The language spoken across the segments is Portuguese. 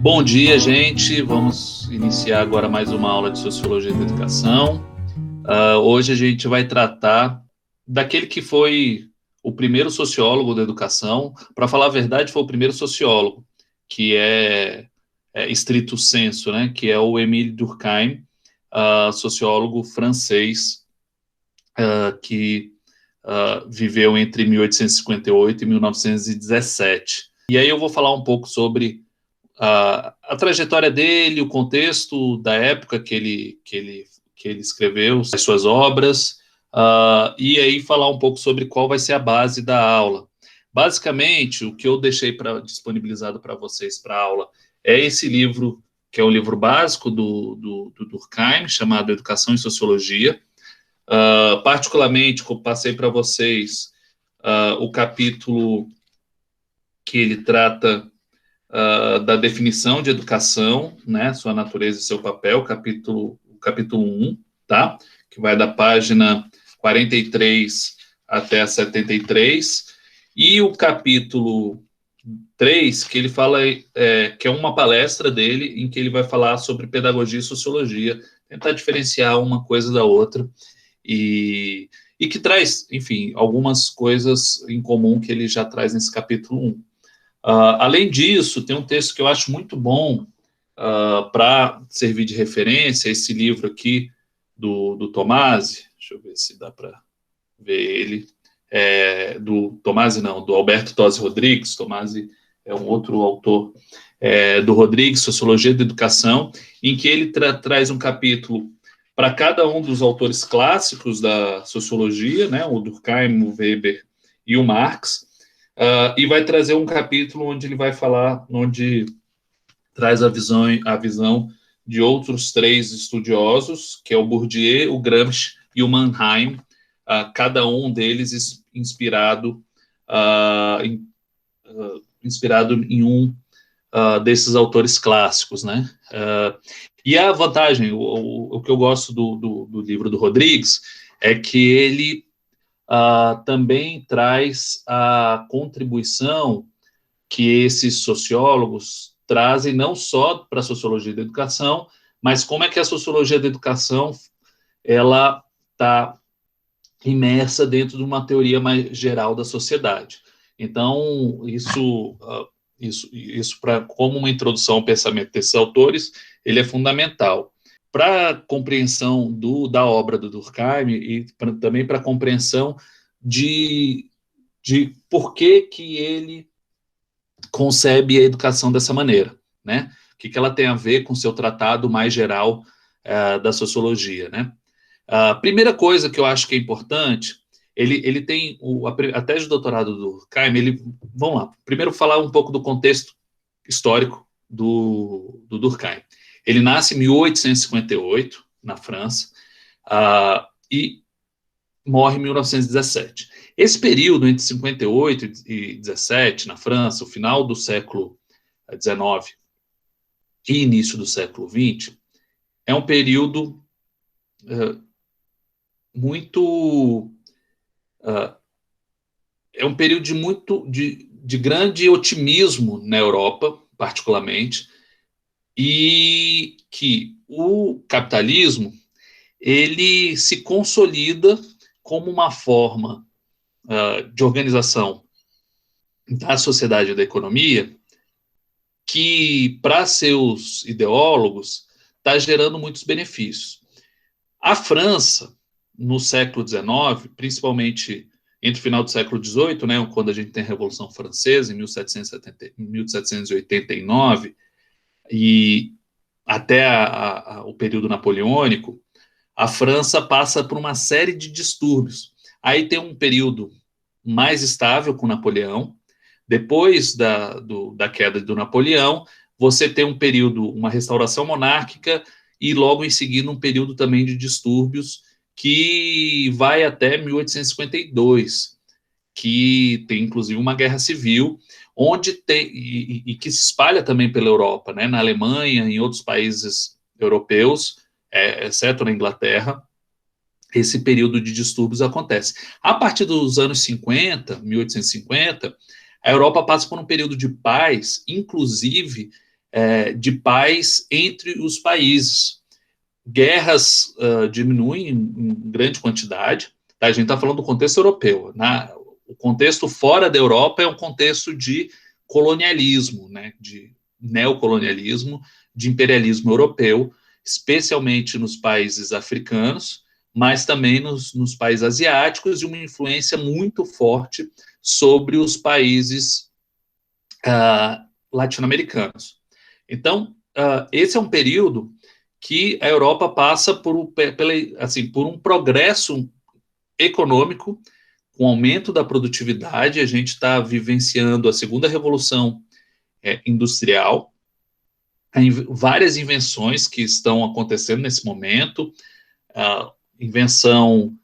Bom dia, gente. Vamos iniciar agora mais uma aula de Sociologia da Educação. Hoje a gente vai tratar daquele que foi o primeiro sociólogo da educação. Para falar a verdade, foi o primeiro sociólogo, que é estrito sensu, né? Que é o Émile Durkheim, sociólogo francês, que viveu entre 1858 e 1917. E aí eu vou falar um pouco sobre a trajetória dele, o contexto da época que ele escreveu as suas obras, e aí falar um pouco sobre qual vai ser a base da aula. Basicamente, o que eu deixei disponibilizado para vocês para a aula é esse livro, que é um livro básico do Durkheim, chamado Educação e Sociologia. Particularmente, eu passei para vocês o capítulo que ele trata da definição de educação, né, sua natureza e seu papel, capítulo 1, tá? Que vai da página 43 até a 73, e o capítulo 3, que ele fala, que é uma palestra dele, em que ele vai falar sobre pedagogia e sociologia, tentar diferenciar uma coisa da outra, e que traz, enfim, algumas coisas em comum que ele já traz nesse capítulo 1. Além disso, tem um texto que eu acho muito bom para servir de referência, esse livro aqui do Tomasi, deixa eu ver se dá para ver ele, do Alberto Tozzi Rodrigues. Tomasi é um outro autor do Rodrigues, Sociologia da Educação, em que ele traz um capítulo para cada um dos autores clássicos da sociologia, né, o Durkheim, o Weber e o Marx, e vai trazer um capítulo onde ele vai falar, onde traz a visão de outros 3 estudiosos, que é o Bourdieu, o Gramsci e o Mannheim, cada um deles inspirado em um desses autores clássicos, né? E a vantagem, o que eu gosto do livro do Rodrigues, é que ele também traz a contribuição que esses sociólogos trazem não só para a sociologia da educação, mas como é que a sociologia da educação ela está imersa dentro de uma teoria mais geral da sociedade. Então, isso como uma introdução ao pensamento desses autores, ele é fundamental para a compreensão da obra do Durkheim e também para a compreensão de por que ele concebe a educação dessa maneira, né? O que ela tem a ver com o seu tratado mais geral da sociologia, né? A primeira coisa que eu acho que é importante, ele tem a tese de doutorado do Durkheim, vamos lá, primeiro falar um pouco do contexto histórico do Durkheim. Ele nasce em 1858, na França, e morre em 1917. Esse período entre 58 e 17, na França, o final do século XIX e início do século XX, é um período é um período de grande otimismo na Europa, particularmente, e que o capitalismo ele se consolida como uma forma de organização da sociedade e da economia que, para seus ideólogos, está gerando muitos benefícios. A França, no século XIX, principalmente entre o final do século XVIII, né, quando a gente tem a Revolução Francesa, em 1789, e até o período napoleônico, a França passa por uma série de distúrbios. Aí tem um período mais estável com Napoleão. Depois da queda do Napoleão, você tem um período, uma restauração monárquica, e logo em seguida um período também de distúrbios que vai até 1852, que tem inclusive uma guerra civil, onde tem e que se espalha também pela Europa, né? Na Alemanha, em outros países europeus, exceto na Inglaterra, esse período de distúrbios acontece. A partir dos anos 50, 1850, a Europa passa por um período de paz, inclusive de paz entre os países. Guerras diminuem em grande quantidade. Tá? A gente está falando do contexto europeu. O contexto fora da Europa é um contexto de colonialismo, né? De neocolonialismo, de imperialismo europeu, especialmente nos países africanos, mas também nos países asiáticos, e uma influência muito forte sobre os países latino-americanos. Então, esse é um período que a Europa passa por um progresso econômico, com aumento da produtividade. A gente está vivenciando a segunda revolução industrial, várias invenções que estão acontecendo nesse momento, a invenção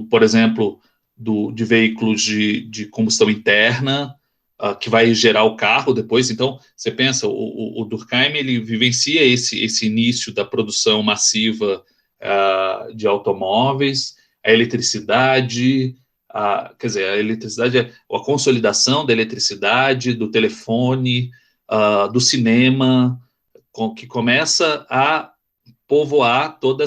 por exemplo, de veículos de combustão interna, que vai gerar o carro depois. Então, você pensa, o Durkheim, ele vivencia esse início da produção massiva de automóveis, a eletricidade, quer dizer, a eletricidade é a consolidação da eletricidade, do telefone, do cinema, que começa a povoar toda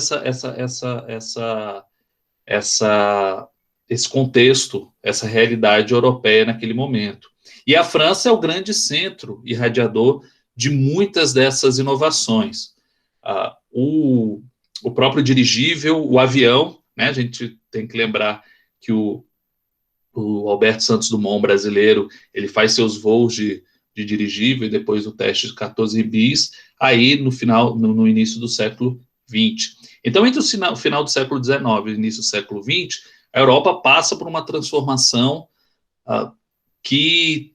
esse contexto, essa realidade europeia naquele momento. E a França é o grande centro irradiador de muitas dessas inovações. O próprio dirigível, o avião, né? A gente tem que lembrar que o Alberto Santos Dumont, brasileiro, ele faz seus voos de dirigível e depois o teste de 14 bis, aí no início do século XX. Então, entre o final do século XIX e o início do século XX, a Europa passa por uma transformação que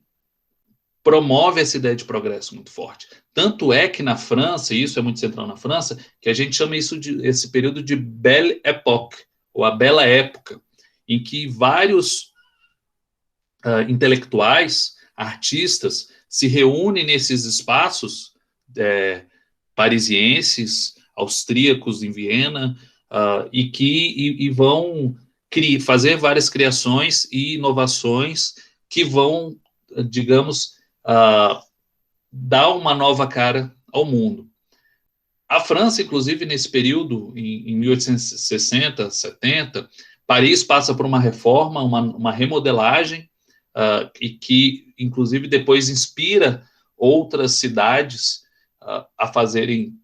promove essa ideia de progresso muito forte. Tanto é que na França, e isso é muito central na França, que a gente chama esse período de Belle Époque, ou a Bela Época, em que vários intelectuais, artistas, se reúnem nesses espaços parisienses, austríacos em Viena, e vão fazer várias criações e inovações que vão, digamos, dar uma nova cara ao mundo. A França, inclusive, nesse período, em 1860, 70, Paris passa por uma reforma, uma remodelagem, e que, inclusive, depois inspira outras cidades a fazerem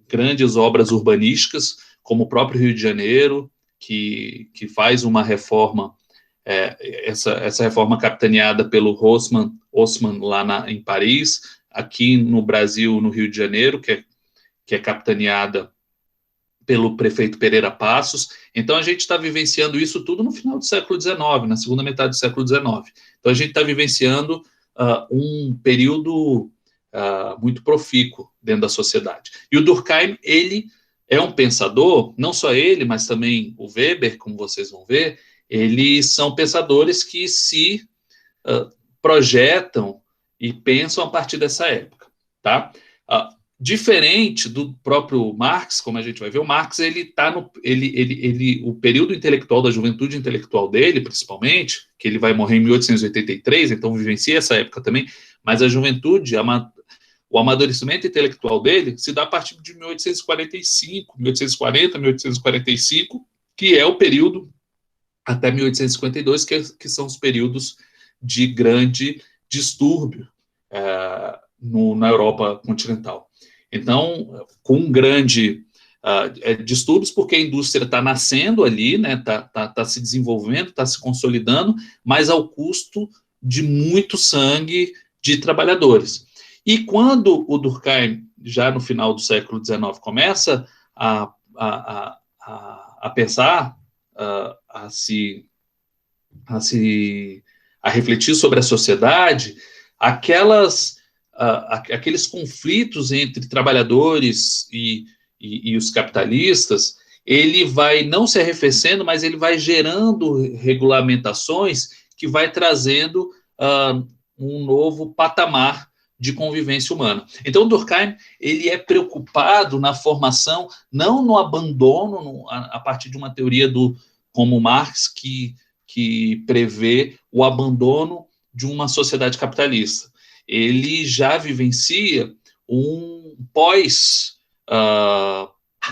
grandes obras urbanísticas, como o próprio Rio de Janeiro, que faz uma reforma, essa reforma capitaneada pelo Haussmann lá em Paris, aqui no Brasil, no Rio de Janeiro, que é capitaneada pelo prefeito Pereira Passos. Então, a gente está vivenciando isso tudo no final do século XIX, na segunda metade do século XIX. Então, a gente está vivenciando um período muito profícuo dentro da sociedade. E o Durkheim, ele é um pensador, não só ele, mas também o Weber, como vocês vão ver, eles são pensadores que se projetam e pensam a partir dessa época, tá? Diferente do próprio Marx, como a gente vai ver, o Marx, ele está o período intelectual, da juventude intelectual dele, principalmente, que ele vai morrer em 1883, então vivencia essa época também, mas a juventude, o amadurecimento intelectual dele se dá a partir de 1845, 1840, 1845, que é o período até 1852, que são os períodos de grande distúrbio na Europa continental. Então, com grande distúrbios, porque a indústria está nascendo ali, né, tá se desenvolvendo, está se consolidando, mas ao custo de muito sangue de trabalhadores. E quando o Durkheim, já no final do século XIX, começa a pensar, a refletir sobre a sociedade, aqueles conflitos entre trabalhadores e os capitalistas, ele vai não se arrefecendo, mas ele vai gerando regulamentações que vai trazendo um novo patamar de convivência humana. Então, Durkheim, ele é preocupado na formação, não no abandono, a partir de uma teoria como Marx, que prevê o abandono de uma sociedade capitalista. ele já vivencia um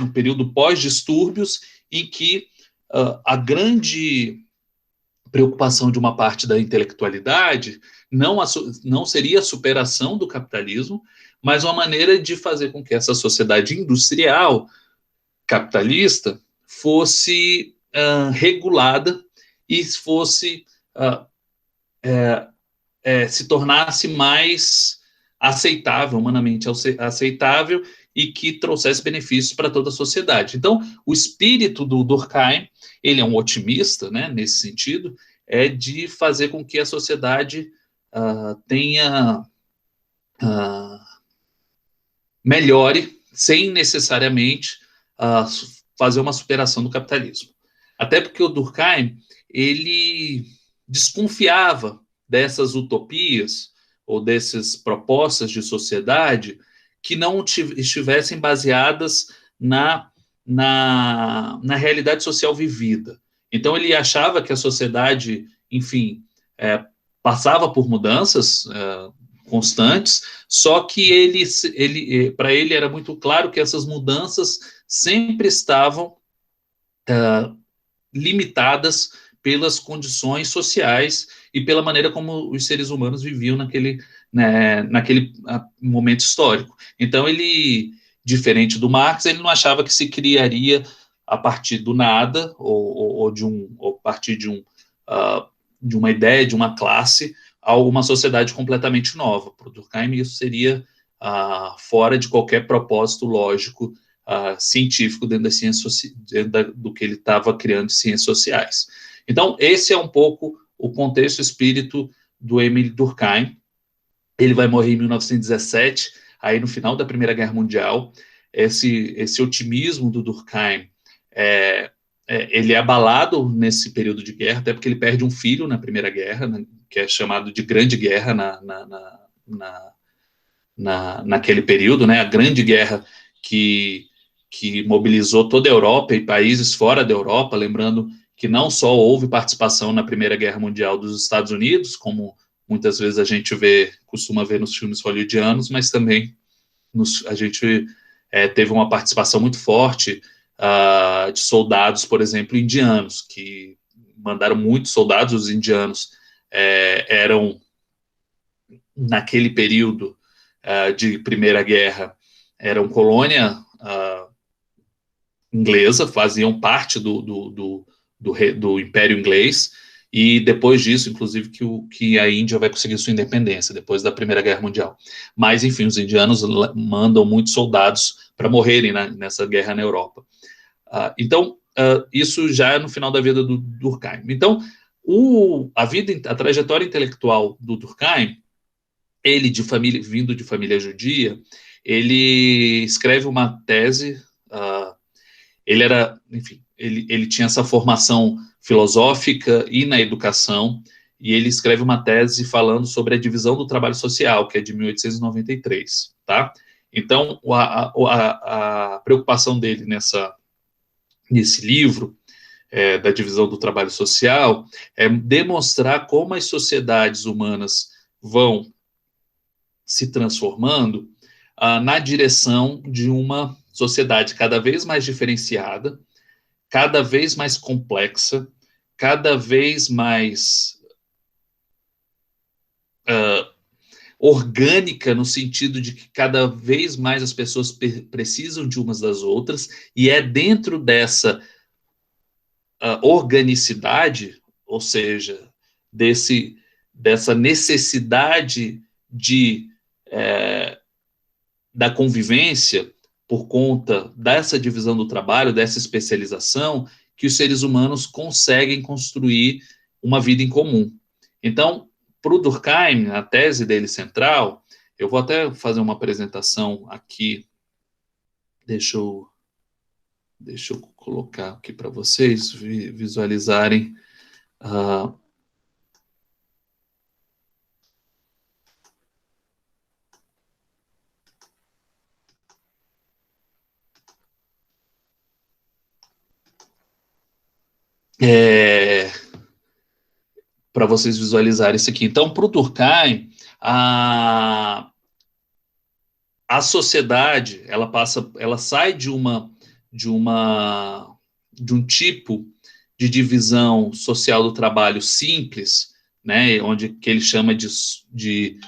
um período pós-distúrbios, em que a grande preocupação de uma parte da intelectualidade não seria a superação do capitalismo, mas uma maneira de fazer com que essa sociedade industrial capitalista fosse regulada e fosse se tornasse mais aceitável, humanamente aceitável, e que trouxesse benefícios para toda a sociedade. Então, o espírito do Durkheim, ele é um otimista, né, nesse sentido, é de fazer com que a sociedade melhore sem necessariamente fazer uma superação do capitalismo. Até porque o Durkheim, ele desconfiava dessas utopias ou dessas propostas de sociedade que não estivessem baseadas na realidade social vivida. Então, ele achava que a sociedade, enfim, passava por mudanças constantes, só que para ele era muito claro que essas mudanças sempre estavam limitadas pelas condições sociais e pela maneira como os seres humanos viviam naquele momento histórico. Então, ele, diferente do Marx, ele não achava que se criaria a partir do nada ou a partir de uma ideia, de uma classe, uma sociedade completamente nova. Para o Durkheim, isso seria fora de qualquer propósito lógico científico dentro das ciências, do que ele estava criando de ciências sociais. Então, esse é um pouco o contexto, o espírito do Émile Durkheim. Ele vai morrer em 1917, aí no final da Primeira Guerra Mundial. Esse otimismo do Durkheim, ele é abalado nesse período de guerra, até porque ele perde um filho na Primeira Guerra, né, que é chamado de Grande Guerra naquele período, né, a Grande Guerra que mobilizou toda a Europa e países fora da Europa, lembrando que não só houve participação na Primeira Guerra Mundial dos Estados Unidos, como muitas vezes a gente costuma ver nos filmes hollywoodianos, mas também a gente teve uma participação muito forte de soldados, por exemplo, indianos, que mandaram muitos soldados. Os indianos eram, naquele período de Primeira Guerra, eram colônia inglesa, faziam parte do Império Inglês, e depois disso, inclusive, que a Índia vai conseguir sua independência, depois da Primeira Guerra Mundial. Mas, enfim, os indianos mandam muitos soldados para morrerem nessa guerra na Europa. Então, isso já é no final da vida do Durkheim. Então, a trajetória intelectual do Durkheim, ele, vindo de família judia, ele escreve uma tese. Ele era, enfim, ele tinha essa formação filosófica e na educação, e ele escreve uma tese falando sobre a divisão do trabalho social, que é de 1893, tá? Então, a preocupação dele nesse livro, da divisão do trabalho social, é demonstrar como as sociedades humanas vão se transformando na direção de uma sociedade cada vez mais diferenciada, cada vez mais complexa, cada vez mais orgânica, no sentido de que cada vez mais as pessoas precisam de umas das outras, e é dentro dessa organicidade, ou seja, dessa necessidade da convivência, por conta dessa divisão do trabalho, dessa especialização, que os seres humanos conseguem construir uma vida em comum. Então, para o Durkheim, a tese dele central, eu vou até fazer uma apresentação aqui, deixa eu colocar aqui para vocês visualizarem. Para vocês visualizarem isso aqui. Então, para o Durkheim, A, a sociedade, ela sai de um tipo de divisão social do trabalho simples, né, onde que ele chama de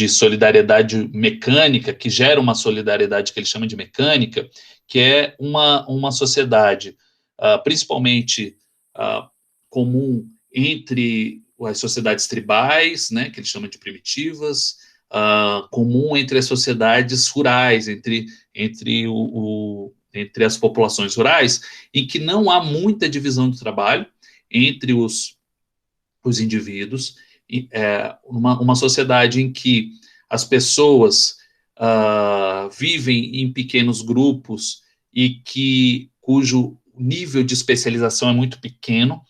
solidariedade mecânica, que gera uma solidariedade que ele chama de mecânica, que é uma sociedade, principalmente comum entre as sociedades tribais, né, que ele chama de primitivas, comum entre as sociedades rurais, entre as populações rurais, em que não há muita divisão do trabalho entre os indivíduos, uma sociedade em que as pessoas vivem em pequenos grupos e cujo nível de especialização é muito pequeno,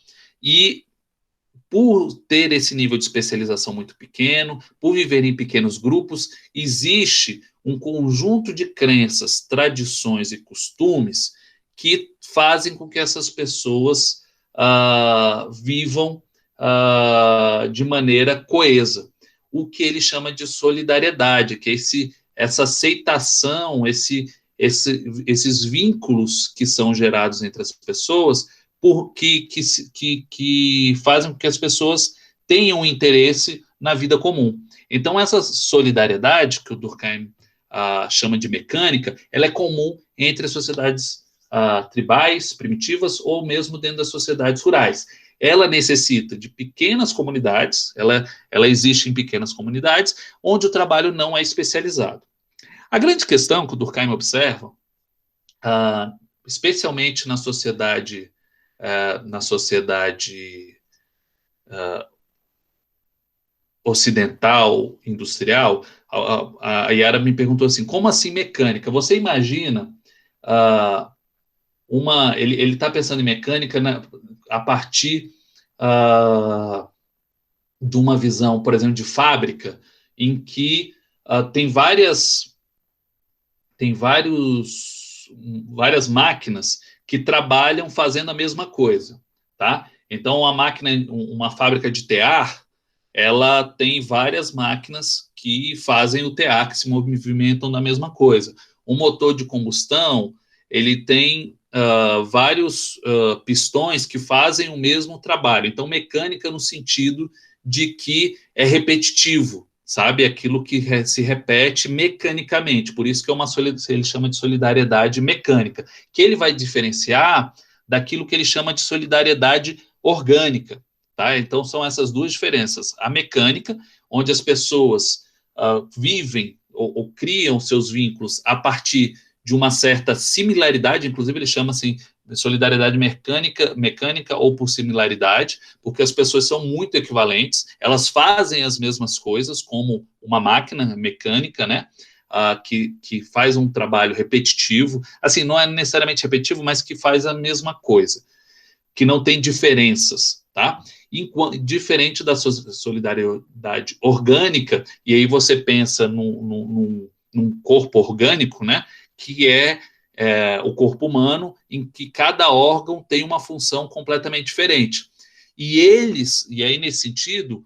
e por ter esse nível de especialização muito pequeno, por viver em pequenos grupos, existe um conjunto de crenças, tradições e costumes que fazem com que essas pessoas vivam de maneira coesa. O que ele chama de solidariedade, que é essa aceitação, esses vínculos que são gerados entre as pessoas, que fazem com que as pessoas tenham interesse na vida comum. Então, essa solidariedade, que o Durkheim chama de mecânica, ela é comum entre as sociedades tribais, primitivas, ou mesmo dentro das sociedades rurais. Ela necessita de pequenas comunidades, ela existe em pequenas comunidades, onde o trabalho não é especializado. A grande questão que o Durkheim observa, especialmente na sociedade ocidental, industrial, a Yara me perguntou assim, como assim mecânica? Você imagina ele está pensando em mecânica a partir de uma visão, por exemplo, de fábrica, em que tem várias máquinas que trabalham fazendo a mesma coisa, tá? Então, uma fábrica de tear, ela tem várias máquinas que fazem o tear, que se movimentam na mesma coisa. Um motor de combustão, ele tem vários pistões que fazem o mesmo trabalho. Então, mecânica no sentido de que é repetitivo, sabe? Aquilo que se repete mecanicamente. Por isso que ele chama de solidariedade mecânica, que ele vai diferenciar daquilo que ele chama de solidariedade orgânica, tá? Então, são essas duas diferenças. A mecânica, onde as pessoas vivem ou criam seus vínculos a partir de uma certa similaridade, inclusive ele chama assim de solidariedade mecânica ou por similaridade, porque as pessoas são muito equivalentes, elas fazem as mesmas coisas, como uma máquina mecânica, né, que faz um trabalho repetitivo, assim, não é necessariamente repetitivo, mas que faz a mesma coisa, que não tem diferenças, tá? Diferente da solidariedade orgânica, e aí você pensa num corpo orgânico, né, que é o corpo humano, em que cada órgão tem uma função completamente diferente. E aí nesse sentido,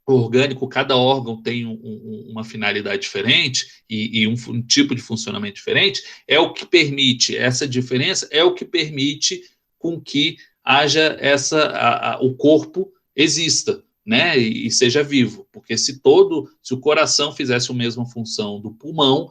orgânico, cada órgão tem uma finalidade diferente e um tipo de funcionamento diferente, essa diferença é o que permite com que haja o corpo exista, né, e seja vivo, porque se o coração fizesse a mesma função do pulmão,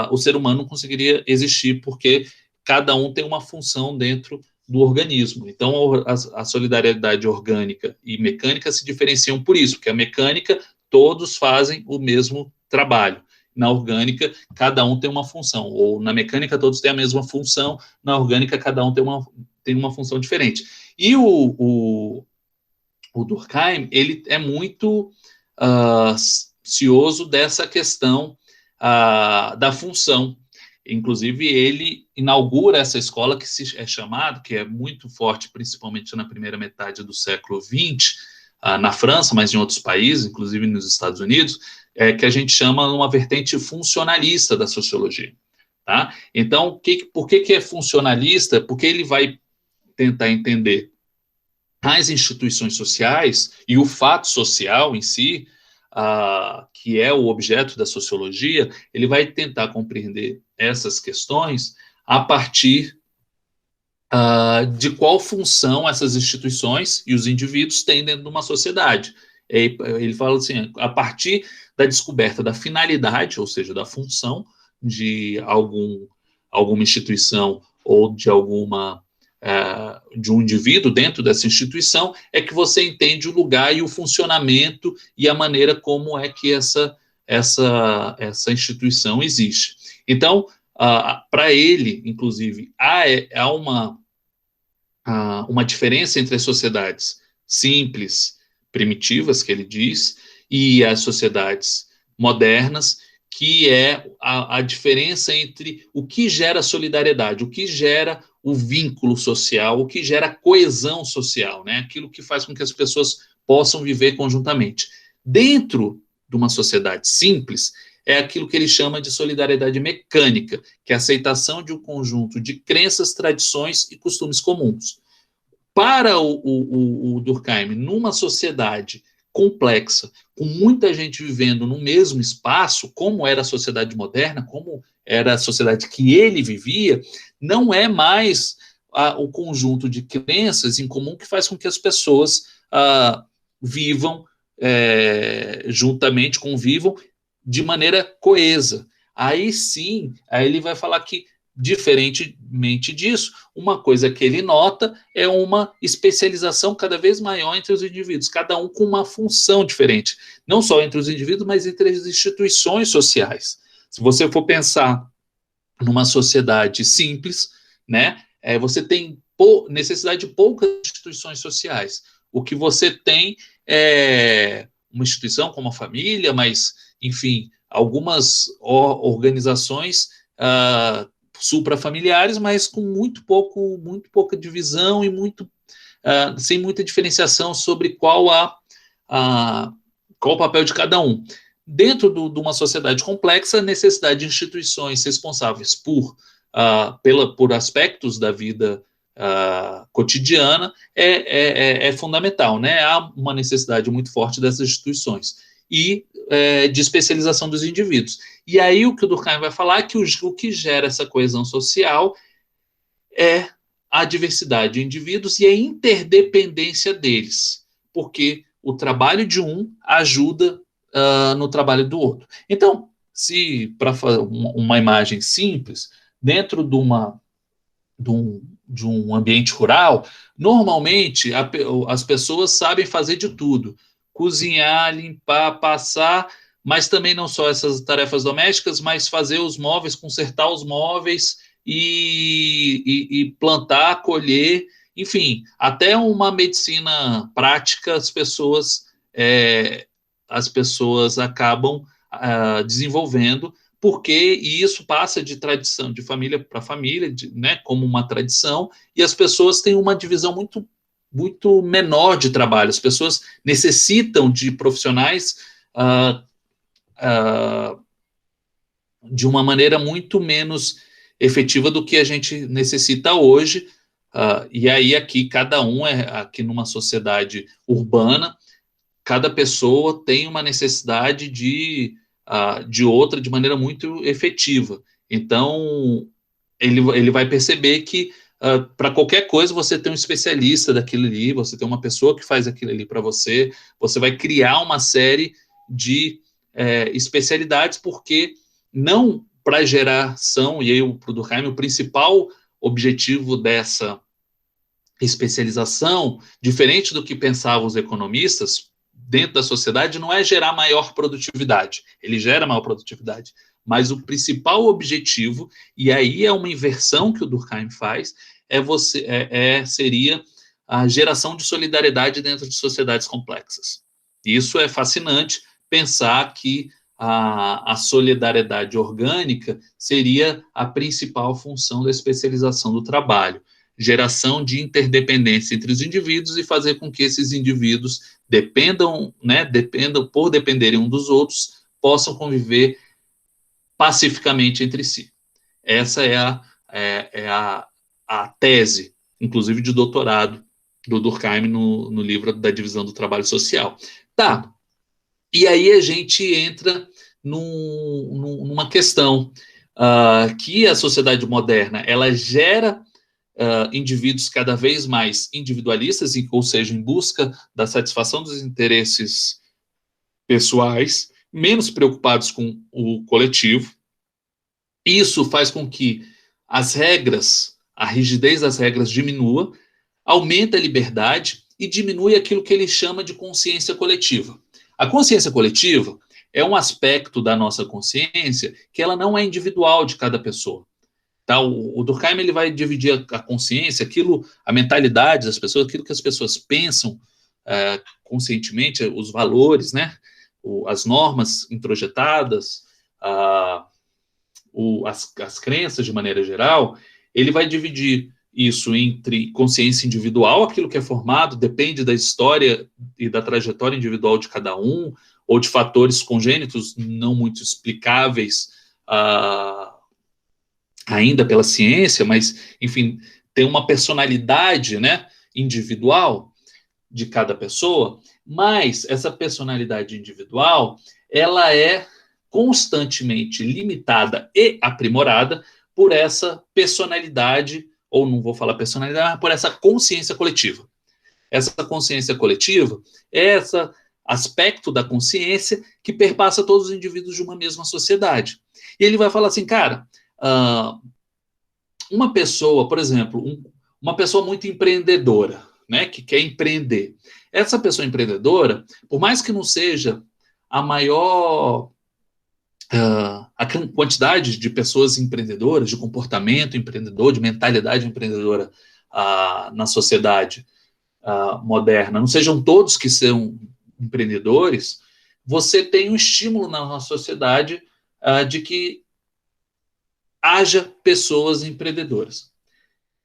o ser humano não conseguiria existir, porque cada um tem uma função dentro do organismo. Então, a solidariedade orgânica e mecânica se diferenciam por isso, porque a mecânica, todos fazem o mesmo trabalho. Na orgânica, cada um tem uma função, ou na mecânica, todos têm a mesma função, na orgânica, cada um tem uma função diferente. E o Durkheim, ele é muito cioso dessa questão da função. Inclusive, ele inaugura essa escola que é muito forte, principalmente na primeira metade do século XX, na França, mas em outros países, inclusive nos Estados Unidos, que a gente chama uma vertente funcionalista da sociologia. Tá? Então, por que é funcionalista? Porque ele vai tentar entender as instituições sociais e o fato social em si que é o objeto da sociologia, ele vai tentar compreender essas questões a partir de qual função essas instituições e os indivíduos têm dentro de uma sociedade. Ele fala assim, a partir da descoberta da finalidade, ou seja, da função de alguma instituição ou de um indivíduo dentro dessa instituição, é que você entende o lugar e o funcionamento e a maneira como é que essa instituição existe. Então, para ele, inclusive, há uma diferença entre as sociedades simples, primitivas, que ele diz, e as sociedades modernas, que é a diferença entre o que gera solidariedade, o que gera o vínculo social, o que gera coesão social, né? Aquilo que faz com que as pessoas possam viver conjuntamente. Dentro de uma sociedade simples, é aquilo que ele chama de solidariedade mecânica, que é a aceitação de um conjunto de crenças, tradições e costumes comuns. Para o Durkheim, numa sociedade complexa, com muita gente vivendo no mesmo espaço, como era a sociedade moderna, como era a sociedade que ele vivia, não é mais o conjunto de crenças em comum que faz com que as pessoas vivam juntamente, convivam de maneira coesa. Aí sim, aí ele vai falar que, diferentemente disso, uma coisa que ele nota é uma especialização cada vez maior entre os indivíduos, cada um com uma função diferente, não só entre os indivíduos, mas entre as instituições sociais. Se você for pensar numa sociedade simples, né, você tem necessidade de poucas instituições sociais. O que você tem é uma instituição como a família, mas, enfim, algumas organizações suprafamiliares, mas com muito pouca divisão e sem muita diferenciação sobre qual o papel de cada um. Dentro de uma sociedade complexa, a necessidade de instituições responsáveis por aspectos da vida cotidiana é fundamental, né? Há uma necessidade muito forte dessas instituições e de especialização dos indivíduos. E aí o que o Durkheim vai falar é que o que gera essa coesão social é a diversidade de indivíduos e a interdependência deles, porque o trabalho de um ajuda no trabalho do outro. Então, se para fazer uma imagem simples, dentro de um ambiente rural, normalmente as pessoas sabem fazer de tudo: cozinhar, limpar, passar, mas também não só essas tarefas domésticas, mas fazer os móveis, consertar os móveis e plantar, colher, enfim, até uma medicina prática as pessoas acabam desenvolvendo, porque isso passa de tradição, de família para família, né, como uma tradição, e as pessoas têm uma divisão muito menor de trabalho. As pessoas necessitam de profissionais de uma maneira muito menos efetiva do que a gente necessita hoje. E aí aqui cada um aqui numa sociedade urbana, cada pessoa tem uma necessidade de outra de maneira muito efetiva. Então, ele vai perceber que para qualquer coisa você tem um especialista daquilo ali, você tem uma pessoa que faz aquilo ali para você, você vai criar uma série de especialidades, porque não para geração, e aí para o Durkheim, o principal objetivo dessa especialização, diferente do que pensavam os economistas, dentro da sociedade, não é gerar maior produtividade, ele gera maior produtividade, mas o principal objetivo, e aí é uma inversão que o Durkheim faz, seria a geração de solidariedade dentro de sociedades complexas. Isso é fascinante, pensar que a solidariedade orgânica seria a principal função da especialização do trabalho, geração de interdependência entre os indivíduos e fazer com que esses indivíduos dependam, por dependerem um dos outros, possam conviver pacificamente entre si. Essa é a tese, inclusive de doutorado, do Durkheim no livro da divisão do trabalho social. Tá, E aí a gente entra numa questão que a sociedade moderna ela gera indivíduos cada vez mais individualistas, ou seja, em busca da satisfação dos interesses pessoais, menos preocupados com o coletivo. Isso faz com que as regras, a rigidez das regras diminua, aumenta a liberdade e diminui aquilo que ele chama de consciência coletiva. A consciência coletiva é um aspecto da nossa consciência que ela não é individual de cada pessoa. Tá? O Durkheim ele vai dividir a consciência, a mentalidade das pessoas, aquilo que as pessoas pensam conscientemente, os valores, né? As normas introjetadas, as crenças de maneira geral, ele vai dividir isso entre consciência individual, aquilo que é formado, depende da história e da trajetória individual de cada um, ou de fatores congênitos não muito explicáveis ainda pela ciência, mas, enfim, tem uma personalidade, né, individual de cada pessoa, mas essa personalidade individual, ela é constantemente limitada e aprimorada por essa personalidade, ou não vou falar personalidade, mas por essa consciência coletiva. Essa consciência coletiva é esse aspecto da consciência que perpassa todos os indivíduos de uma mesma sociedade. E ele vai falar assim, cara, uma pessoa, por exemplo, uma pessoa muito empreendedora, né, que quer empreender. Essa pessoa empreendedora, por mais que não seja a maior a quantidade de pessoas empreendedoras, de comportamento empreendedor, de mentalidade empreendedora na sociedade moderna, não sejam todos que são empreendedores, você tem um estímulo na nossa sociedade de que haja pessoas empreendedoras.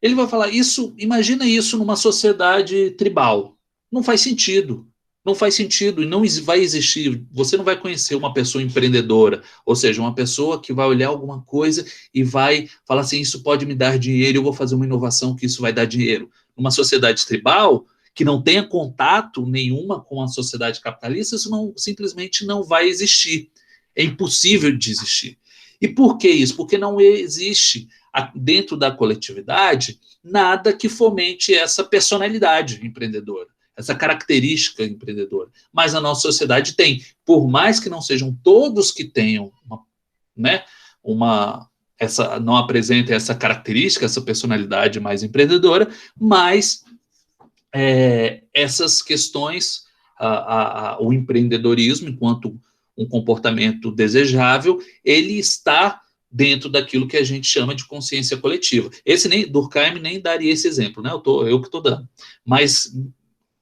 Ele vai falar isso, imagina isso numa sociedade tribal. Não faz sentido. Não faz sentido e não vai existir. Você não vai conhecer uma pessoa empreendedora, ou seja, uma pessoa que vai olhar alguma coisa e vai falar assim: isso pode me dar dinheiro, eu vou fazer uma inovação que isso vai dar dinheiro. Numa sociedade tribal, que não tenha contato nenhuma com a sociedade capitalista, isso simplesmente não vai existir. É impossível de existir. E por que isso? Porque não existe dentro da coletividade nada que fomente essa personalidade empreendedora, essa característica empreendedora. Mas a nossa sociedade tem, por mais que não sejam todos que tenham não apresentem essa característica, essa personalidade mais empreendedora, mas essas questões, o empreendedorismo enquanto um comportamento desejável, ele está dentro daquilo que a gente chama de consciência coletiva. Durkheim nem daria esse exemplo, né? Eu que estou dando. Mas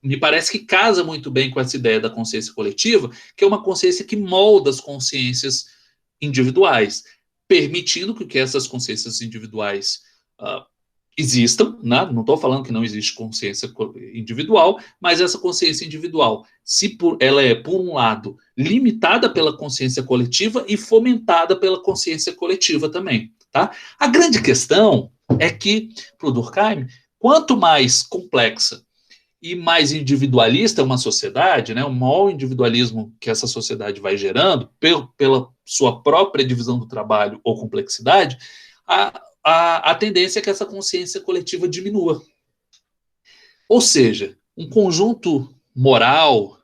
me parece que casa muito bem com essa ideia da consciência coletiva, que é uma consciência que molda as consciências individuais, permitindo que essas consciências individuais existam, né? Não estou falando que não existe consciência individual, mas essa consciência individual, ela é, por um lado, limitada pela consciência coletiva e fomentada pela consciência coletiva também. Tá? A grande questão é que, para o Durkheim, quanto mais complexa e mais individualista é uma sociedade, né, o maior individualismo que essa sociedade vai gerando, pela sua própria divisão do trabalho ou complexidade, a tendência é que essa consciência coletiva diminua. Ou seja, um conjunto moral,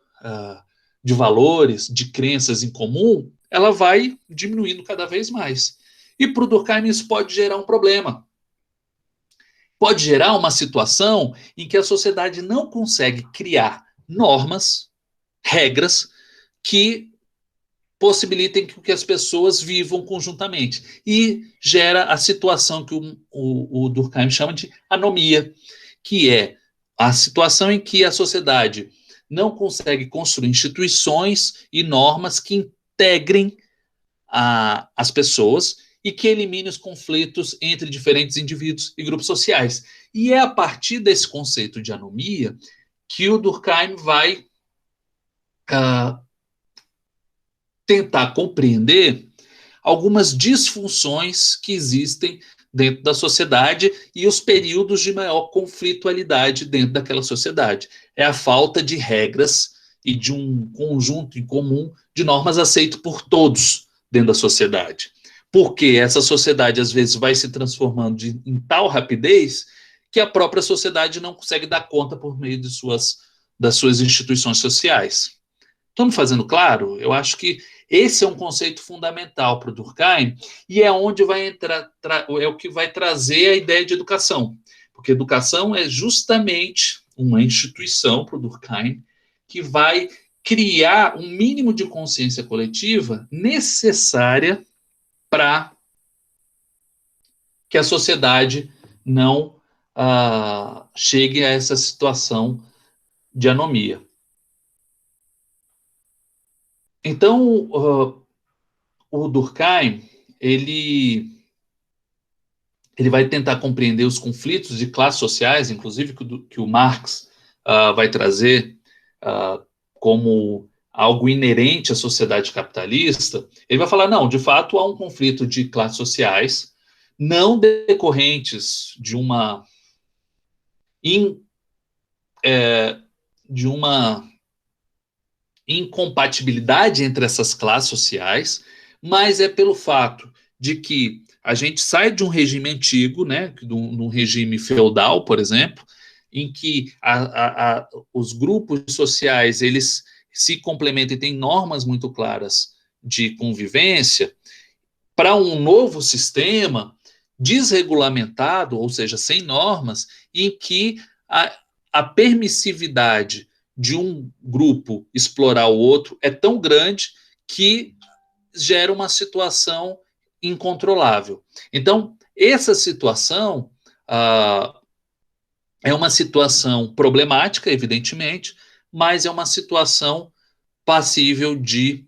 de valores, de crenças em comum, ela vai diminuindo cada vez mais. E para o Durkheim isso pode gerar um problema. Pode gerar uma situação em que a sociedade não consegue criar normas, regras, que possibilitem que as pessoas vivam conjuntamente. E gera a situação que o Durkheim chama de anomia, que é a situação em que a sociedade não consegue construir instituições e normas que integrem as pessoas e que eliminem os conflitos entre diferentes indivíduos e grupos sociais. E é a partir desse conceito de anomia que o Durkheim vai tentar compreender algumas disfunções que existem dentro da sociedade e os períodos de maior conflitualidade dentro daquela sociedade. É a falta de regras e de um conjunto em comum de normas aceito por todos dentro da sociedade. Porque essa sociedade, às vezes, vai se transformando em tal rapidez que a própria sociedade não consegue dar conta por meio das suas instituições sociais. Estou me fazendo claro? Eu acho que esse é um conceito fundamental para o Durkheim e é onde vai entrar, é o que vai trazer a ideia de educação. Porque educação é justamente uma instituição para o Durkheim que vai criar um mínimo de consciência coletiva necessária para que a sociedade não chegue a essa situação de anomia. Então, o Durkheim, ele vai tentar compreender os conflitos de classes sociais, inclusive que o Marx vai trazer como algo inerente à sociedade capitalista. Ele vai falar, não, de fato há um conflito de classes sociais, não decorrentes de uma incompatibilidade entre essas classes sociais, mas é pelo fato de que a gente sai de um regime antigo, né, de um regime feudal, por exemplo, em que os grupos sociais eles se complementam e têm normas muito claras de convivência, para um novo sistema desregulamentado, ou seja, sem normas, em que a permissividade de um grupo explorar o outro é tão grande que gera uma situação incontrolável. Então, essa situação é uma situação problemática, evidentemente, mas é uma situação passível de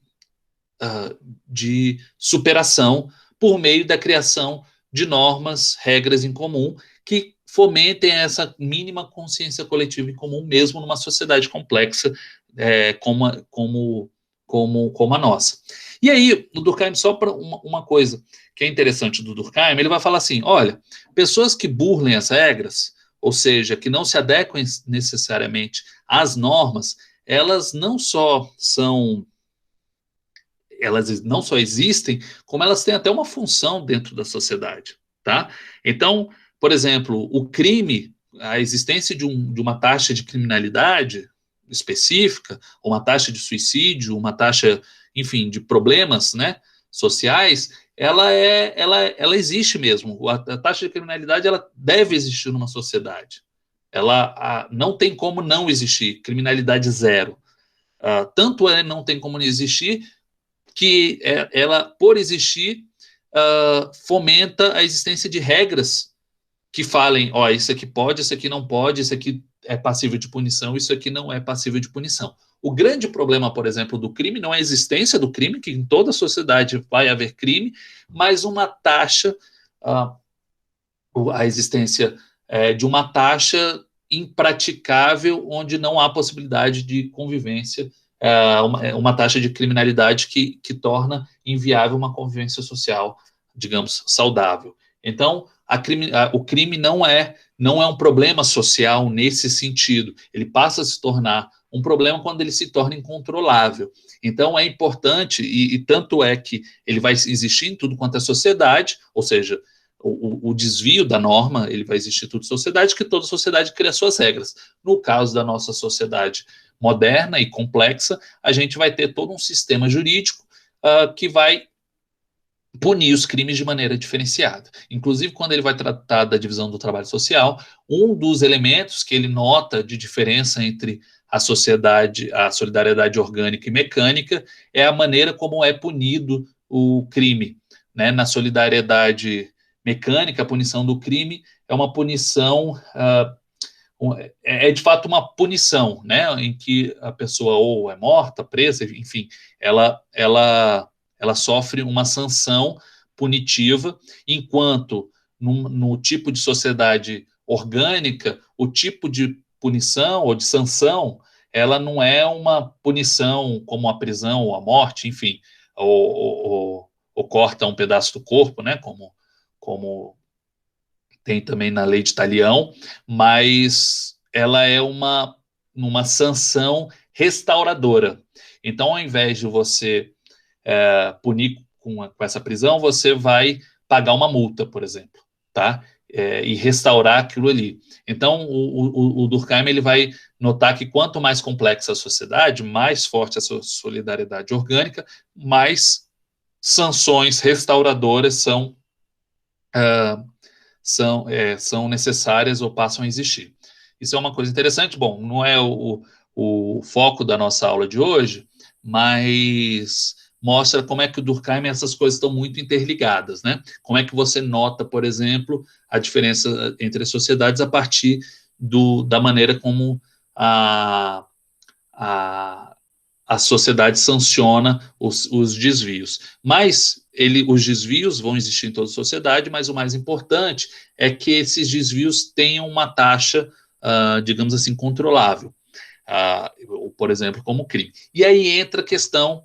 superação por meio da criação de normas, regras em comum que fomentem essa mínima consciência coletiva em comum, mesmo numa sociedade complexa como a nossa. E aí, o Durkheim, só para uma coisa que é interessante do Durkheim, ele vai falar assim, olha, pessoas que burlem as regras, ou seja, que não se adequem necessariamente às normas, elas não só existem, como elas têm até uma função dentro da sociedade, tá? Então, por exemplo, o crime, a existência de uma taxa de criminalidade específica, uma taxa de suicídio, uma taxa, enfim, de problemas, né, sociais, ela existe mesmo. A taxa de criminalidade ela deve existir numa sociedade. Ela não tem como não existir. Criminalidade zero. Tanto não tem como não existir que ela, por existir, fomenta a existência de regras que falem, ó, isso aqui pode, isso aqui não pode, isso aqui é passível de punição, isso aqui não é passível de punição. O grande problema, por exemplo, do crime não é a existência do crime, que em toda a sociedade vai haver crime, mas uma taxa, a existência de uma taxa impraticável onde não há possibilidade de convivência, uma taxa de criminalidade que torna inviável uma convivência social, digamos, saudável. Então, o crime não é um problema social nesse sentido. Ele passa a se tornar um problema quando ele se torna incontrolável. Então, é importante, e tanto é que ele vai existir em tudo quanto é sociedade, ou seja, o desvio da norma, ele vai existir em toda sociedade, que toda sociedade cria suas regras. No caso da nossa sociedade moderna e complexa, a gente vai ter todo um sistema jurídico que vai punir os crimes de maneira diferenciada. Inclusive, quando ele vai tratar da divisão do trabalho social, um dos elementos que ele nota de diferença entre a sociedade, a solidariedade orgânica e mecânica, é a maneira como é punido o crime. Né? Na solidariedade mecânica, a punição do crime é uma punição, é de fato uma punição, né? Em que a pessoa ou é morta, presa, enfim, ela sofre uma sanção punitiva, enquanto no tipo de sociedade orgânica, o tipo de punição ou de sanção, ela não é uma punição como a prisão ou a morte, enfim, ou corta um pedaço do corpo, né, como tem também na lei de Talião, mas ela é uma sanção restauradora. Então, ao invés de você punir com essa prisão, você vai pagar uma multa, por exemplo, tá? E restaurar aquilo ali. Então, o Durkheim ele vai notar que quanto mais complexa a sociedade, mais forte a sua solidariedade orgânica, mais sanções restauradoras são necessárias ou passam a existir. Isso é uma coisa interessante. Bom, não é o foco da nossa aula de hoje, mas mostra como é que o Durkheim essas coisas estão muito interligadas, né? Como é que você nota, por exemplo, a diferença entre as sociedades a partir da maneira como a sociedade sanciona os desvios. Mas os desvios vão existir em toda a sociedade, mas o mais importante é que esses desvios tenham uma taxa, digamos assim, controlável. Por exemplo, como crime. E aí entra a questão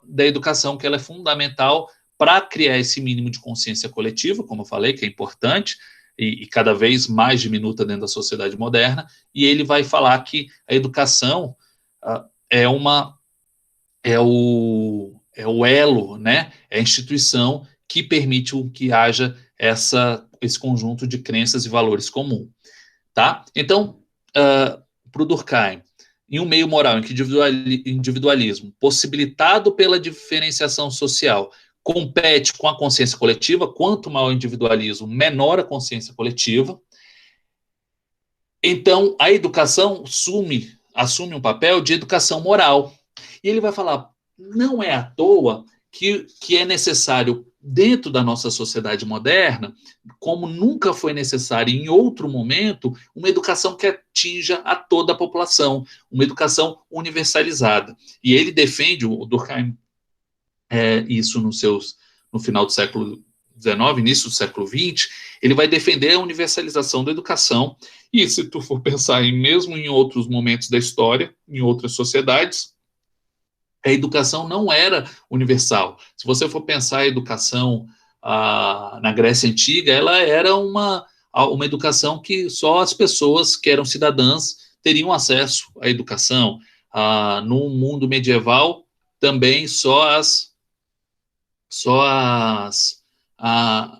da educação, que ela é fundamental para criar esse mínimo de consciência coletiva, como eu falei, que é importante, e cada vez mais diminuta dentro da sociedade moderna, e ele vai falar que a educação é o elo, né? É a instituição que permite que haja esse conjunto de crenças e valores comum, tá? Então, para o Durkheim, em um meio moral em que individualismo, possibilitado pela diferenciação social, compete com a consciência coletiva, quanto maior o individualismo, menor a consciência coletiva. Então, a educação assume um papel de educação moral. E ele vai falar, não é à toa que é necessário, dentro da nossa sociedade moderna, como nunca foi necessário em outro momento, uma educação que atinja a toda a população, uma educação universalizada. E ele defende, o Durkheim, isso no final do século XIX, início do século XX, ele vai defender a universalização da educação. E se tu for pensar mesmo em outros momentos da história, em outras sociedades, a educação não era universal. Se você for pensar a educação na Grécia Antiga, ela era uma educação que só as pessoas que eram cidadãs teriam acesso à educação. No mundo medieval, também só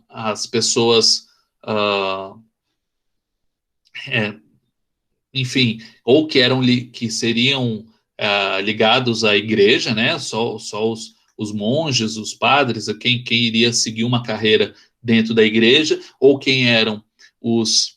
as pessoas, enfim, ou que seriam ligados à igreja, né? Só os monges, os padres, quem iria seguir uma carreira dentro da igreja, ou quem eram os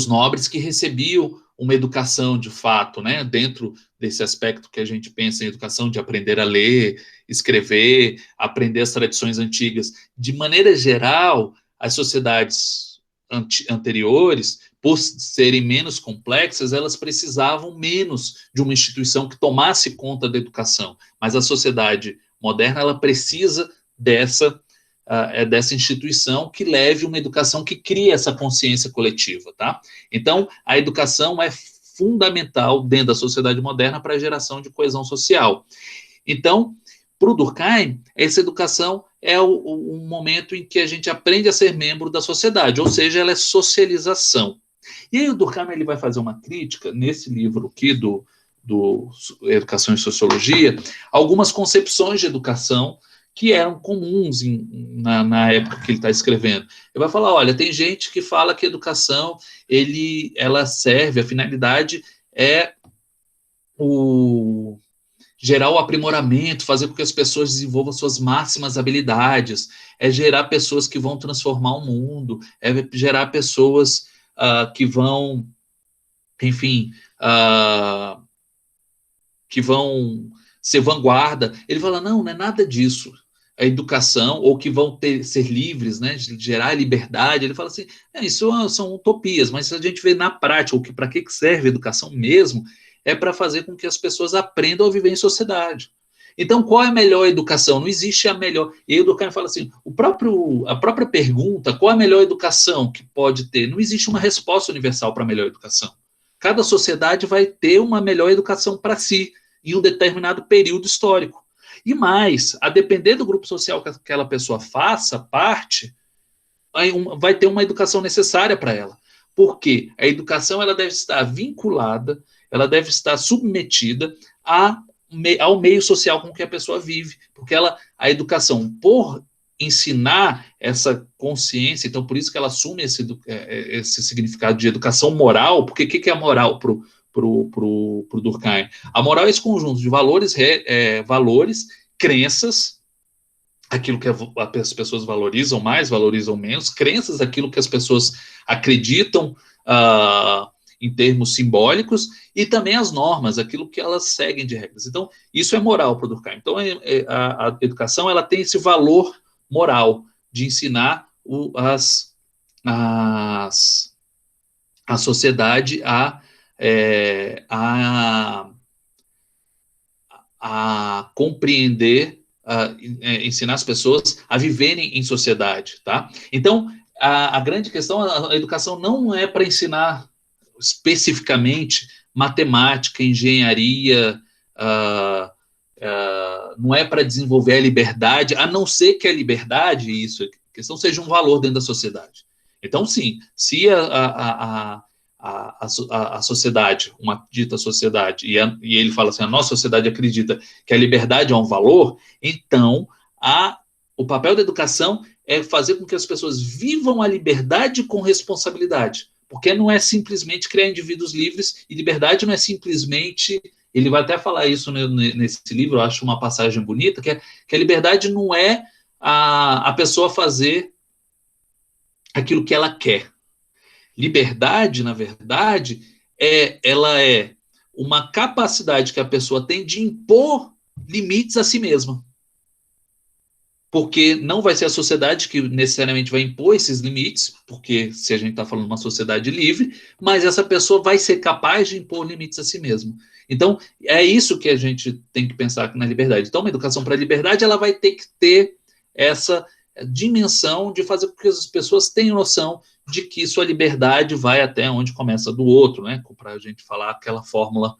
nobres que recebiam uma educação de fato, né? Dentro desse aspecto que a gente pensa em educação, de aprender a ler, escrever, aprender as tradições antigas. De maneira geral, as sociedades anteriores, por serem menos complexas, elas precisavam menos de uma instituição que tomasse conta da educação. Mas a sociedade moderna, ela precisa dessa instituição que leve uma educação que crie essa consciência coletiva, tá? Então, a educação é fundamental dentro da sociedade moderna para a geração de coesão social. Então, para o Durkheim, essa educação é um momento em que a gente aprende a ser membro da sociedade, ou seja, ela é socialização. E aí o Durkheim ele vai fazer uma crítica, nesse livro aqui do Educação e Sociologia, algumas concepções de educação que eram comuns na época que ele está escrevendo. Ele vai falar, olha, tem gente que fala que a educação, ela serve, a finalidade é gerar o aprimoramento, fazer com que as pessoas desenvolvam suas máximas habilidades, é gerar pessoas que vão transformar o mundo, é gerar pessoas que vão, enfim, que vão ser vanguarda. Ele fala, não é nada disso. A educação, ou que vão ser livres, né, de gerar liberdade. Ele fala assim, isso são utopias, mas se a gente vê na prática, para que serve a educação mesmo, é para fazer com que as pessoas aprendam a viver em sociedade. Então, qual é a melhor educação? Não existe a melhor. E aí o Durkheim fala assim, a própria pergunta, qual é a melhor educação que pode ter? Não existe uma resposta universal para a melhor educação. Cada sociedade vai ter uma melhor educação para si, em um determinado período histórico. E mais, a depender do grupo social que aquela pessoa faça parte, vai ter uma educação necessária para ela. Porque a educação ela deve estar vinculada, ela deve estar submetida ao meio social com que a pessoa vive, porque a educação, por ensinar essa consciência, então por isso que ela assume esse significado de educação moral, porque o que é a moral para o Durkheim? A moral é esse conjunto de valores, crenças, aquilo que as pessoas valorizam mais, valorizam menos, crenças, aquilo que as pessoas acreditam em termos simbólicos, e também as normas, aquilo que elas seguem de regras. Então, isso é moral para o Durkheim. Então, a educação ela tem esse valor moral de ensinar a sociedade a compreender, ensinar as pessoas a viverem em sociedade, tá? Então, a grande questão, a educação não é para ensinar especificamente matemática, engenharia, não é para desenvolver a liberdade, a não ser que a liberdade, a questão seja um valor dentro da sociedade. Então, sim, se a sociedade, uma dita sociedade, e ele fala assim, a nossa sociedade acredita que a liberdade é um valor, então o papel da educação é fazer com que as pessoas vivam a liberdade com responsabilidade, porque não é simplesmente criar indivíduos livres, e liberdade não é simplesmente, ele vai até falar isso nesse livro, eu acho uma passagem bonita, que a liberdade não é a pessoa fazer aquilo que ela quer. Liberdade, na verdade, ela é uma capacidade que a pessoa tem de impor limites a si mesma. Porque não vai ser a sociedade que necessariamente vai impor esses limites, porque se a gente está falando de uma sociedade livre, mas essa pessoa vai ser capaz de impor limites a si mesma. Então, é isso que a gente tem que pensar na liberdade. Então, uma educação para a liberdade, ela vai ter que ter essa dimensão de fazer com que as pessoas tenham noção de que sua liberdade vai até onde começa a do outro, né? Para a gente falar aquela fórmula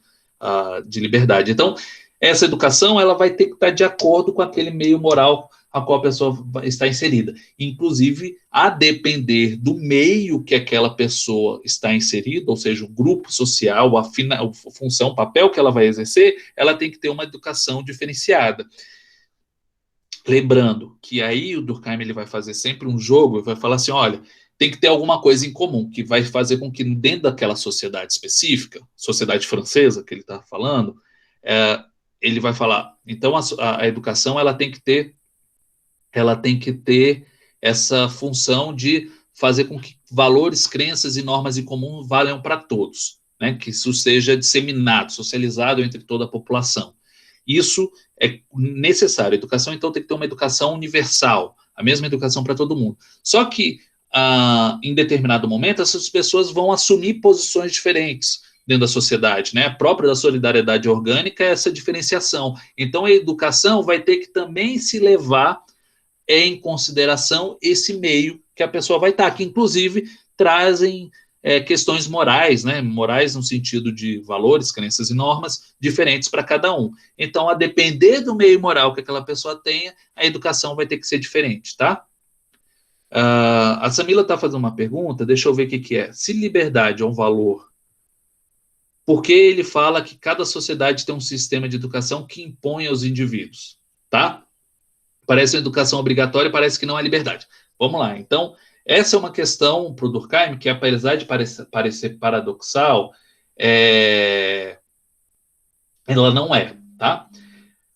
de liberdade. Então, essa educação, ela vai ter que estar de acordo com aquele meio moral a qual a pessoa está inserida. Inclusive, a depender do meio que aquela pessoa está inserida, ou seja, o grupo social, a função, o papel que ela vai exercer, ela tem que ter uma educação diferenciada. Lembrando que aí o Durkheim ele vai fazer sempre um jogo e vai falar assim, olha, tem que ter alguma coisa em comum, que vai fazer com que dentro daquela sociedade específica, sociedade francesa que ele está falando, ele vai falar, então a educação ela tem que ter essa função de fazer com que valores, crenças e normas em comum valham para todos, né? Que isso seja disseminado, socializado entre toda a população. Isso é necessário. A educação, então, tem que ter uma educação universal, a mesma educação para todo mundo. Só que, em determinado momento, essas pessoas vão assumir posições diferentes dentro da sociedade, né? A própria da solidariedade orgânica é essa diferenciação. Então, a educação vai ter que também se levar em consideração esse meio que a pessoa vai estar, que inclusive trazem questões morais, né? Morais no sentido de valores, crenças e normas diferentes para cada um. Então, a depender do meio moral que aquela pessoa tenha, a educação vai ter que ser diferente, tá? A Samila está fazendo uma pergunta, deixa eu ver o que é. Se liberdade é um valor, por que ele fala que cada sociedade tem um sistema de educação que impõe aos indivíduos, tá? Parece uma educação obrigatória, parece que não é liberdade. Vamos lá, então, essa é uma questão para o Durkheim, que apesar de parecer paradoxal, ela não é, tá?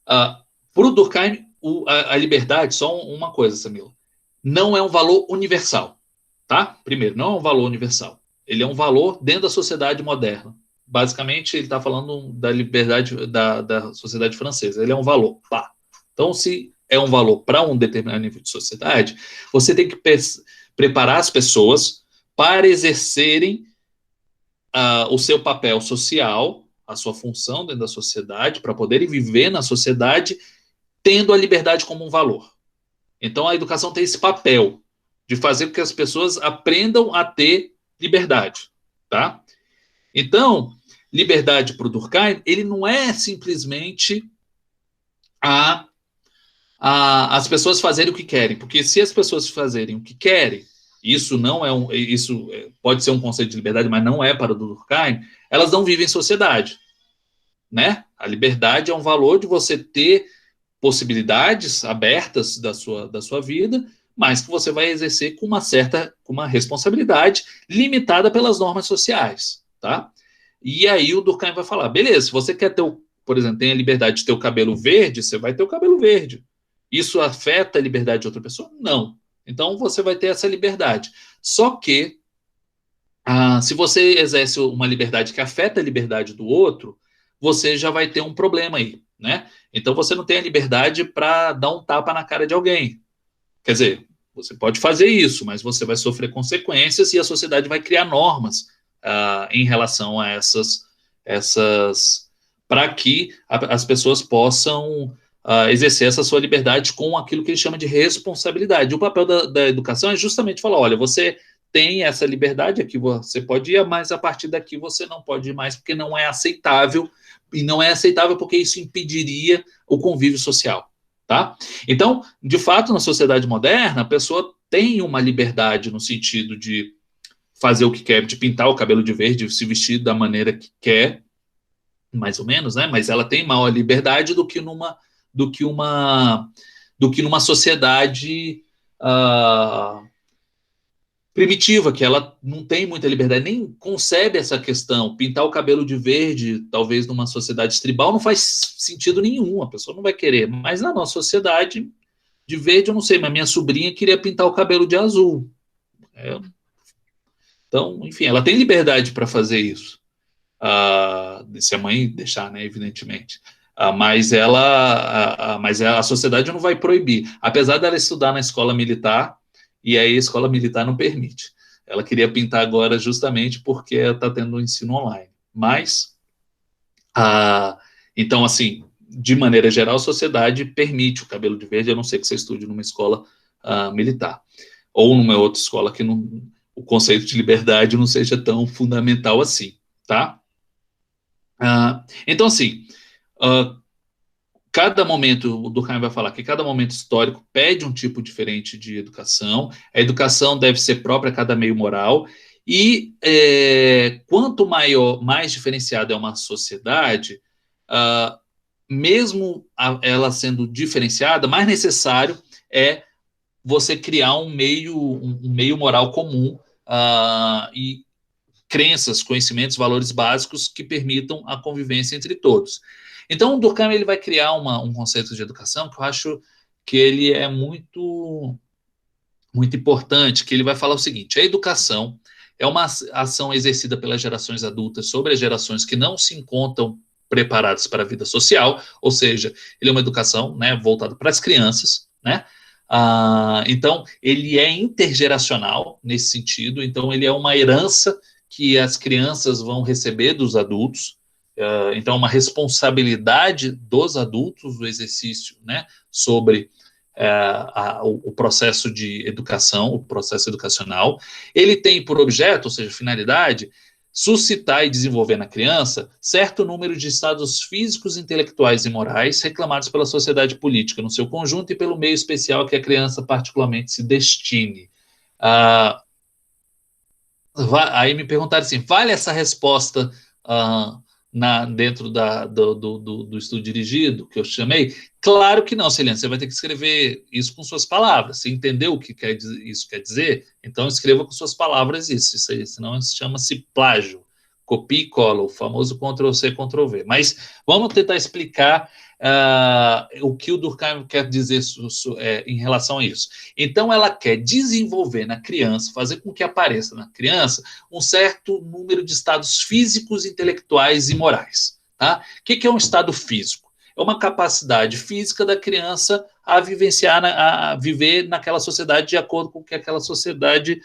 Para o Durkheim, a liberdade, só uma coisa, Samila, não é um valor universal, tá? Primeiro, não é um valor universal. Ele é um valor dentro da sociedade moderna. Basicamente, ele está falando da liberdade da sociedade francesa. Ele é um valor, pá. Então, se é um valor para um determinado nível de sociedade, você tem que preparar as pessoas para exercerem o seu papel social, a sua função dentro da sociedade, para poderem viver na sociedade, tendo a liberdade como um valor. Então, a educação tem esse papel de fazer com que as pessoas aprendam a ter liberdade, tá? Então, liberdade para o Durkheim, ele não é simplesmente as pessoas fazerem o que querem, porque se as pessoas fazerem o que querem, isso não é isso pode ser um conceito de liberdade, mas não é para o Durkheim, elas não vivem em sociedade, né? A liberdade é um valor de você ter possibilidades abertas da sua vida, mas que você vai exercer com uma responsabilidade limitada pelas normas sociais, tá? E aí o Durkheim vai falar, beleza, se você quer ter, por exemplo, tem a liberdade de ter o cabelo verde, você vai ter o cabelo verde. Isso afeta a liberdade de outra pessoa? Não. Então você vai ter essa liberdade. Só que se você exerce uma liberdade que afeta a liberdade do outro, você já vai ter um problema aí, né? Então você não tem a liberdade para dar um tapa na cara de alguém. Quer dizer, você pode fazer isso, mas você vai sofrer consequências e a sociedade vai criar normas em relação a essas para que as pessoas possam exercer essa sua liberdade com aquilo que ele chama de responsabilidade. O papel da educação é justamente falar, olha, você tem essa liberdade aqui, você pode ir, mas a partir daqui você não pode ir mais, porque não é aceitável, e não é aceitável porque isso impediria o convívio social, tá? Então, de fato, na sociedade moderna, a pessoa tem uma liberdade no sentido de fazer o que quer, de pintar o cabelo de verde, se vestir da maneira que quer, mais ou menos, né? Mas ela tem maior liberdade do que numa sociedade primitiva, que ela não tem muita liberdade, nem concebe essa questão. Pintar o cabelo de verde, talvez numa sociedade tribal, não faz sentido nenhum, a pessoa não vai querer. Mas na nossa sociedade, de verde, eu não sei, mas minha sobrinha queria pintar o cabelo de azul. Então, enfim, ela tem liberdade para fazer isso. Se a mãe deixar, né, evidentemente. Mas a sociedade não vai proibir. Apesar dela estudar na escola militar, e aí a escola militar não permite. Ela queria pintar agora justamente porque está tendo um ensino online. Mas, então, assim, de maneira geral, a sociedade permite o cabelo de verde, a não ser que você estude numa escola militar. Ou numa outra escola que o conceito de liberdade não seja tão fundamental assim, tá? Então, assim, cada momento, o Durkheim vai falar que cada momento histórico pede um tipo diferente de educação, a educação deve ser própria a cada meio moral, e quanto mais diferenciada é uma sociedade, mesmo ela sendo diferenciada, mais necessário é você criar um meio moral comum e crenças, conhecimentos, valores básicos que permitam a convivência entre todos. Então, o Durkheim ele vai criar um conceito de educação que eu acho que ele é muito, muito importante, que ele vai falar o seguinte, a educação é uma ação exercida pelas gerações adultas sobre as gerações que não se encontram preparadas para a vida social, ou seja, ele é uma educação, né, voltada para as crianças, né? Então, ele é intergeracional nesse sentido, então ele é uma herança que as crianças vão receber dos adultos, então uma responsabilidade dos adultos, o exercício, né, sobre o processo de educação, o processo educacional. Ele tem por objeto, ou seja, finalidade, suscitar e desenvolver na criança certo número de estados físicos, intelectuais e morais reclamados pela sociedade política no seu conjunto e pelo meio especial que a criança particularmente se destine. Aí me perguntaram assim, vale essa resposta dentro do estudo dirigido que eu chamei? Claro que não, Celina, você vai ter que escrever isso com suas palavras. Você entendeu o que isso quer dizer? Então escreva com suas palavras isso aí, senão isso chama-se plágio. Copia e cola, o famoso Ctrl-C, Ctrl-V. Mas vamos tentar explicar o que o Durkheim quer dizer em relação a isso. Então, ela quer desenvolver na criança, fazer com que apareça na criança um certo número de estados físicos, intelectuais e morais. Tá? O que é um estado físico? É uma capacidade física da criança a vivenciar, a viver naquela sociedade de acordo com o que aquela sociedade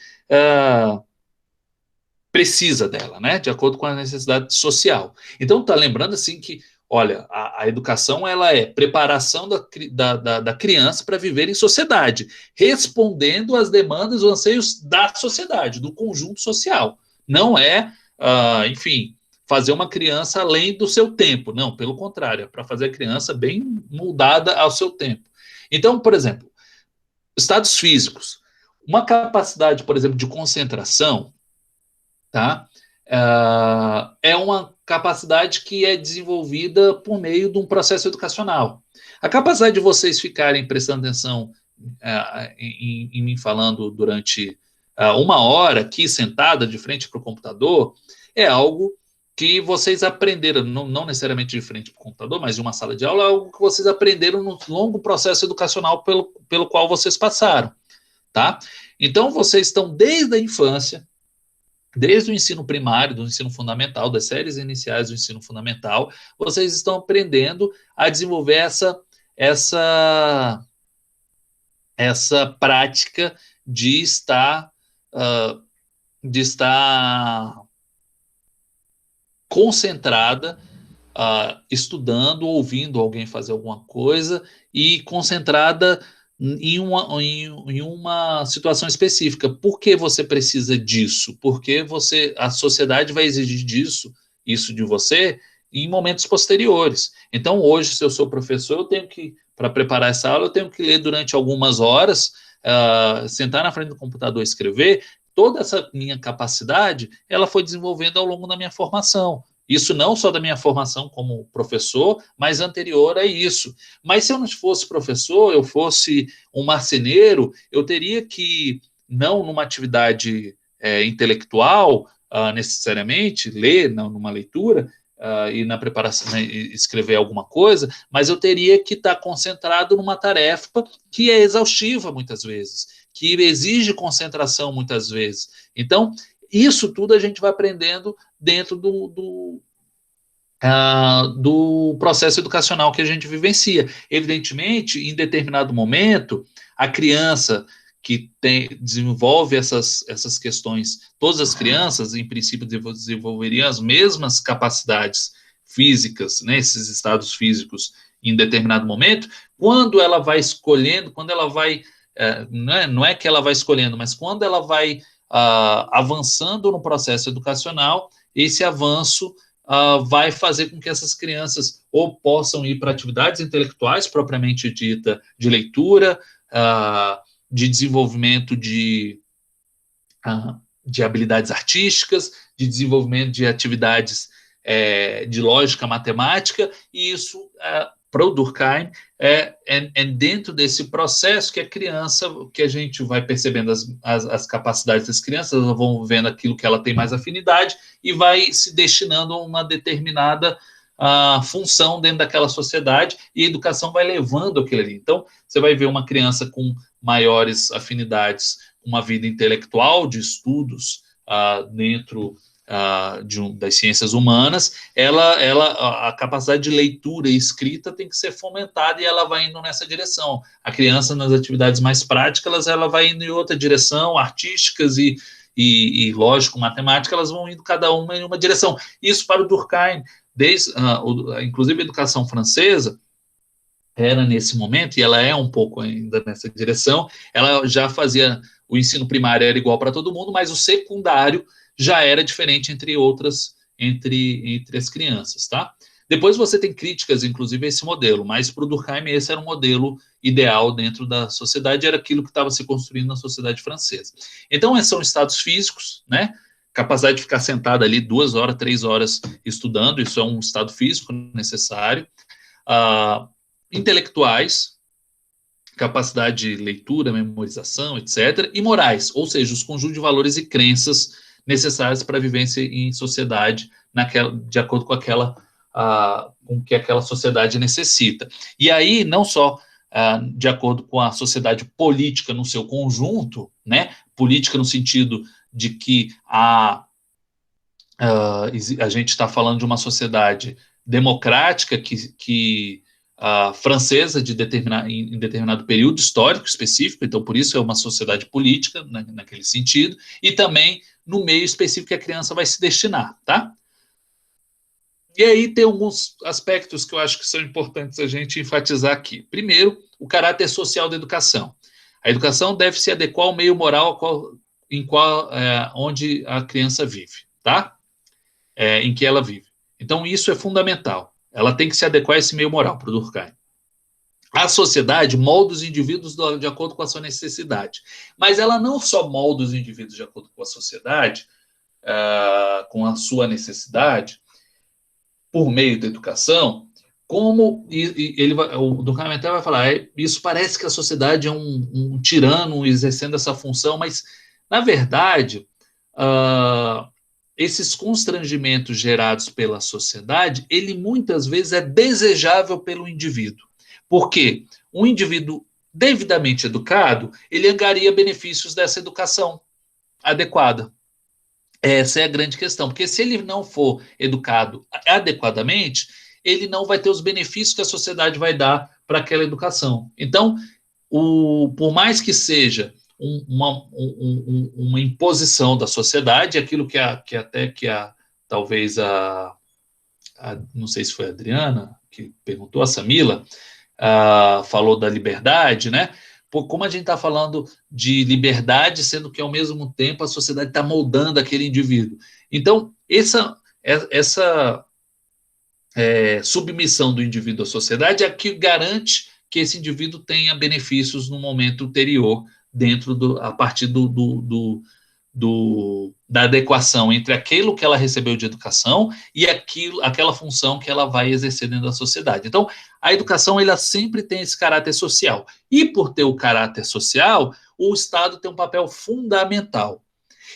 precisa dela, né? De acordo com a necessidade social. Então, tá lembrando assim que olha, a educação ela é preparação da criança para viver em sociedade, respondendo às demandas, os anseios da sociedade, do conjunto social. Não é, enfim, fazer uma criança além do seu tempo. Não, pelo contrário, é para fazer a criança bem moldada ao seu tempo. Então, por exemplo, estados físicos. Uma capacidade, por exemplo, de concentração, tá? É uma capacidade que é desenvolvida por meio de um processo educacional. A capacidade de vocês ficarem prestando atenção em mim falando durante uma hora aqui sentada de frente para o computador é algo que vocês aprenderam, não necessariamente de frente para o computador, mas de uma sala de aula, é algo que vocês aprenderam no longo processo educacional pelo qual vocês passaram, tá? Então, vocês estão desde a infância, desde o ensino primário, do ensino fundamental, das séries iniciais do ensino fundamental, vocês estão aprendendo a desenvolver essa, essa prática de estar, uh, de estar concentrada, estudando, ouvindo alguém fazer alguma coisa e concentrada em uma situação específica. Por que você precisa disso? Porque a sociedade vai exigir isso de você, em momentos posteriores. Então, hoje, se eu sou professor, eu tenho que, para preparar essa aula, eu tenho que ler durante algumas horas, sentar na frente do computador e escrever. Toda essa minha capacidade, ela foi desenvolvendo ao longo da minha formação. Isso não só da minha formação como professor, mas anterior a isso. Mas se eu não fosse professor, eu fosse um marceneiro, eu teria que, não numa atividade intelectual, necessariamente, ler, não numa leitura, e na preparação, né, escrever alguma coisa, mas eu teria que estar concentrado numa tarefa que é exaustiva muitas vezes, que exige concentração muitas vezes. Então, isso tudo a gente vai aprendendo dentro do processo educacional que a gente vivencia. Evidentemente, em determinado momento, a criança que desenvolve essas questões, todas as crianças, em princípio, desenvolveriam as mesmas capacidades físicas, né, esses estados físicos, em determinado momento, quando ela vai escolhendo, quando ela vai, não é que ela vai escolhendo, mas quando ela vai avançando no processo educacional, esse avanço vai fazer com que essas crianças ou possam ir para atividades intelectuais propriamente dita, de leitura, de desenvolvimento de habilidades artísticas, de desenvolvimento de atividades de lógica matemática, e isso, para o Durkheim, é dentro desse processo que a criança, que a gente vai percebendo as capacidades das crianças, elas vão vendo aquilo que ela tem mais afinidade e vai se destinando a uma determinada função dentro daquela sociedade, e a educação vai levando aquilo ali. Então, você vai ver uma criança com maiores afinidades, uma vida intelectual de estudos dentro das ciências humanas, a capacidade de leitura e escrita tem que ser fomentada, e ela vai indo nessa direção. A criança, nas atividades mais práticas, ela vai indo em outra direção, artísticas e lógico, matemática, elas vão indo cada uma em uma direção. Isso para o Durkheim, inclusive a educação francesa, era nesse momento, e ela é um pouco ainda nessa direção, ela já fazia, o ensino primário era igual para todo mundo, mas o secundário já era diferente entre as crianças, tá? Depois você tem críticas, inclusive, a esse modelo, mas para o Durkheim esse era um modelo ideal dentro da sociedade, era aquilo que estava se construindo na sociedade francesa. Então, são estados físicos, né? Capacidade de ficar sentado ali 2 horas, 3 horas estudando, isso é um estado físico necessário. Intelectuais, capacidade de leitura, memorização, etc. E morais, ou seja, os conjuntos de valores e crenças necessárias para a vivência em sociedade, de acordo com com o que aquela sociedade necessita. E aí, não só de acordo com a sociedade política no seu conjunto, né? Política no sentido de que a gente está falando de uma sociedade democrática que francesa em determinado período histórico específico, então por isso é uma sociedade política, naquele sentido, e também no meio específico que a criança vai se destinar, tá? E aí tem alguns aspectos que eu acho que são importantes a gente enfatizar aqui. Primeiro, o caráter social da educação. A educação deve se adequar ao meio moral onde a criança vive, tá? Em que ela vive. Então, isso é fundamental. Ela tem que se adequar a esse meio moral, para o Durkheim. A sociedade molda os indivíduos de acordo com a sua necessidade. Mas ela não só molda os indivíduos de acordo com a sociedade, com a sua necessidade, por meio da educação, como o Durkheim até vai falar, isso parece que a sociedade é um tirano exercendo essa função, mas, na verdade, esses constrangimentos gerados pela sociedade, ele muitas vezes é desejável pelo indivíduo. Por quê? Um indivíduo devidamente educado, ele angaria benefícios dessa educação adequada. Essa é a grande questão, porque se ele não for educado adequadamente, ele não vai ter os benefícios que a sociedade vai dar para aquela educação. Então, por mais que seja uma imposição da sociedade, aquilo talvez não sei se foi a Adriana que perguntou, a Samila, falou da liberdade, né? Como a gente está falando de liberdade, sendo que, ao mesmo tempo, a sociedade está moldando aquele indivíduo. Então, essa submissão do indivíduo à sociedade é que garante que esse indivíduo tenha benefícios no momento ulterior, a partir da adequação entre aquilo que ela recebeu de educação e aquela função que ela vai exercer dentro da sociedade. Então, a educação ela sempre tem esse caráter social. E por ter o caráter social, o Estado tem um papel fundamental.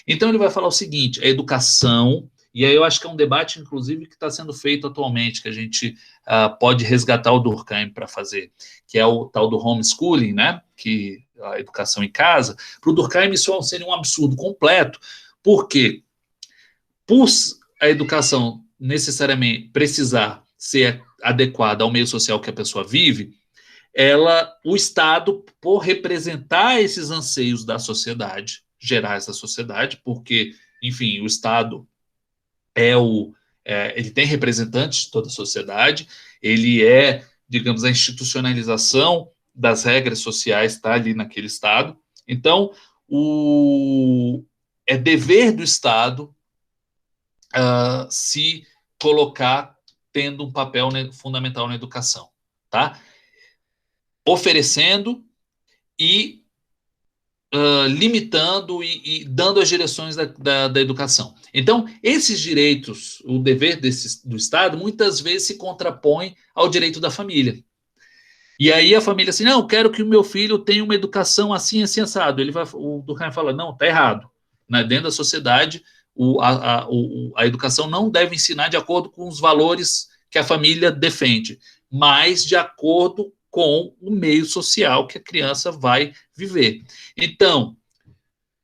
Então, ele vai falar o seguinte, a educação, e aí eu acho que é um debate, inclusive, que está sendo feito atualmente, que a gente pode resgatar o Durkheim para fazer, que é o tal do homeschooling, né? Que a educação em casa. Para o Durkheim, isso seria um absurdo completo, porque por a educação necessariamente precisar ser adequada ao meio social que a pessoa vive, o Estado, por representar esses anseios da sociedade, gerais da sociedade, porque, enfim, o Estado ele tem representantes de toda a sociedade, ele digamos, a institucionalização das regras sociais está ali naquele Estado. Então, é dever do Estado se colocar tendo um papel fundamental na educação, tá? Oferecendo e limitando e dando as direções da educação. Então, esses direitos, o dever do Estado, muitas vezes se contrapõe ao direito da família. E aí a família assim, não, eu quero que o meu filho tenha uma educação assim, assim, assado. O Durkheim fala, não, está errado. Dentro da sociedade, a educação não deve ensinar de acordo com os valores que a família defende, mas de acordo com o meio social que a criança vai viver. Então,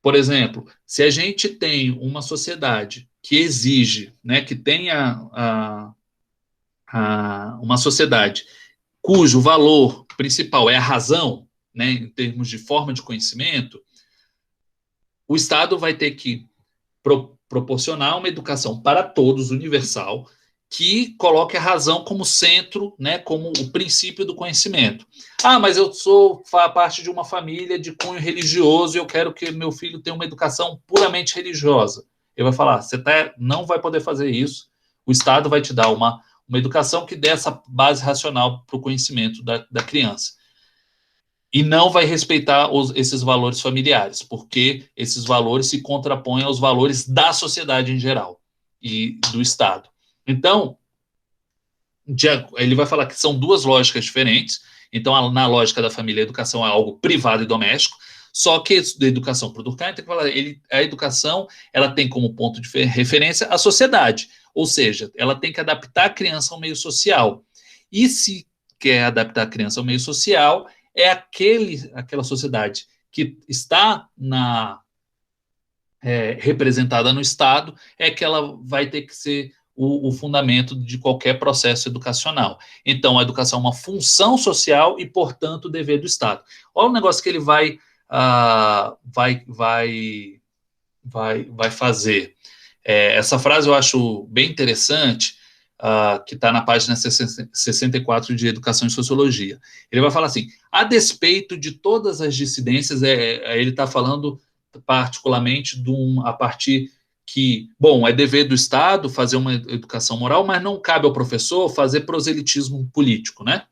por exemplo, se a gente tem uma sociedade que exige, né, que tenha uma sociedade cujo valor principal é a razão, né, em termos de forma de conhecimento, o Estado vai ter que proporcionar uma educação para todos, universal, que coloque a razão como centro, né, como o princípio do conhecimento. Mas eu sou parte de uma família de cunho religioso e eu quero que meu filho tenha uma educação puramente religiosa. Ele vai falar, você não vai poder fazer isso, o Estado vai te dar uma educação que dê essa base racional para o conhecimento da criança. E não vai respeitar esses valores familiares, porque esses valores se contrapõem aos valores da sociedade em geral e do Estado. Então, ele vai falar que são duas lógicas diferentes. Então, na lógica da família, a educação é algo privado e doméstico, só que da educação para o Durkheim, tem que falar, a educação ela tem como ponto de referência a sociedade, ou seja, ela tem que adaptar a criança ao meio social. E se quer adaptar a criança ao meio social, é aquela sociedade que está representada no Estado, é que ela vai ter que ser o fundamento de qualquer processo educacional. Então, a educação é uma função social e, portanto, dever do Estado. Olha o negócio que ele vai fazer. Essa frase eu acho bem interessante, que está na página 64 de Educação e Sociologia. Ele vai falar assim, a despeito de todas as dissidências, ele está falando particularmente a partir que, bom, é dever do Estado fazer uma educação moral, mas não cabe ao professor fazer proselitismo político, né?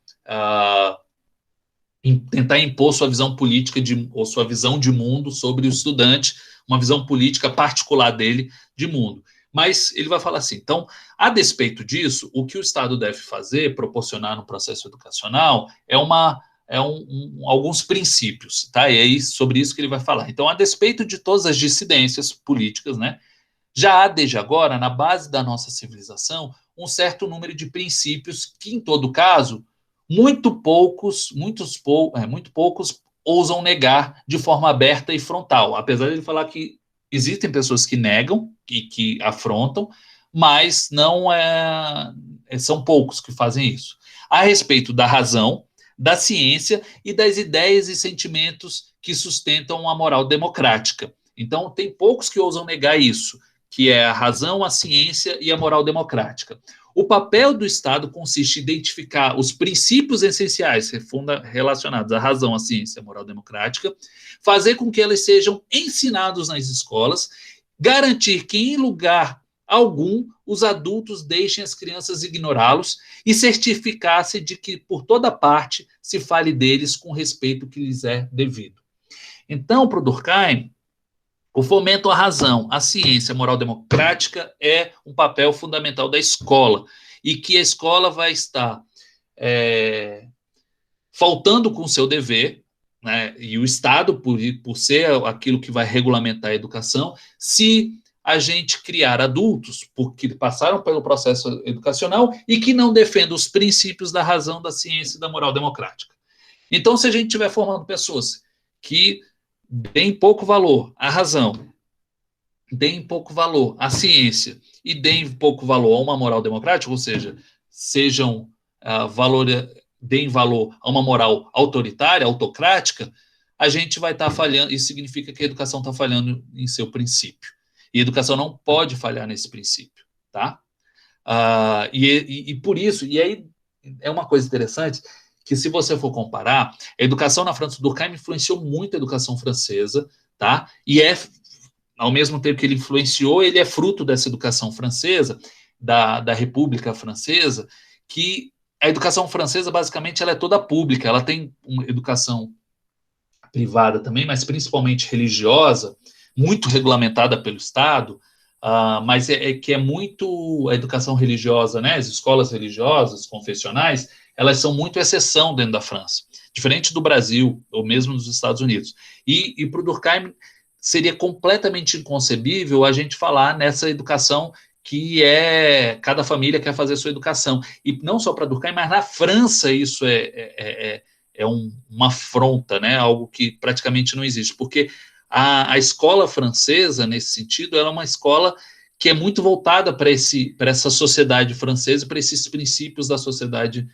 tentar impor sua visão política ou sua visão de mundo sobre o estudante, uma visão política particular dele de mundo. Mas ele vai falar assim, então, a despeito disso, o que o Estado deve fazer, proporcionar no processo educacional, alguns princípios, tá? E é sobre isso que ele vai falar. Então, a despeito de todas as dissidências políticas, né, já há desde agora, na base da nossa civilização, um certo número de princípios que, em todo caso, muito poucos ousam negar de forma aberta e frontal. Apesar de ele falar que existem pessoas que negam e que afrontam, mas não são poucos que fazem isso. A respeito da razão, da ciência e das ideias e sentimentos que sustentam a moral democrática. Então, tem poucos que ousam negar isso, que é a razão, a ciência e a moral democrática. O papel do Estado consiste em identificar os princípios essenciais relacionados à razão, à ciência e à moral democrática, fazer com que elas sejam ensinados nas escolas, garantir que em lugar algum os adultos deixem as crianças ignorá-los e certificar-se de que por toda parte se fale deles com o respeito que lhes é devido. Então, para o Durkheim, o fomento à razão, à ciência, à moral democrática é um papel fundamental da escola e que a escola vai estar faltando com o seu dever, né, e o Estado, por ser aquilo que vai regulamentar a educação, se a gente criar adultos porque passaram pelo processo educacional e que não defendam os princípios da razão, da ciência e da moral democrática. Então, se a gente estiver formando pessoas que deem pouco valor à razão, deem pouco valor à ciência e deem pouco valor a uma moral democrática, ou seja, deem valor a uma moral autoritária, autocrática, a gente vai estar falhando. Isso significa que a educação está falhando em seu princípio. E a educação não pode falhar nesse princípio, tá? E por isso, e aí é uma coisa interessante, que se você for comparar, a educação na França, o Durkheim influenciou muito a educação francesa, tá? E ao mesmo tempo que ele influenciou, ele é fruto dessa educação francesa, da República Francesa, que a educação francesa, basicamente, ela é toda pública, ela tem uma educação privada também, mas principalmente religiosa, muito regulamentada pelo Estado, mas que é muito a educação religiosa, né? As escolas religiosas, confessionais, elas são muito exceção dentro da França, diferente do Brasil, ou mesmo dos Estados Unidos. E para o Durkheim, seria completamente inconcebível a gente falar nessa educação que cada família quer fazer sua educação. E não só para Durkheim, mas na França isso é uma afronta, né? Algo que praticamente não existe, porque a escola francesa, nesse sentido, ela é uma escola que é muito voltada para essa sociedade francesa, para esses princípios da sociedade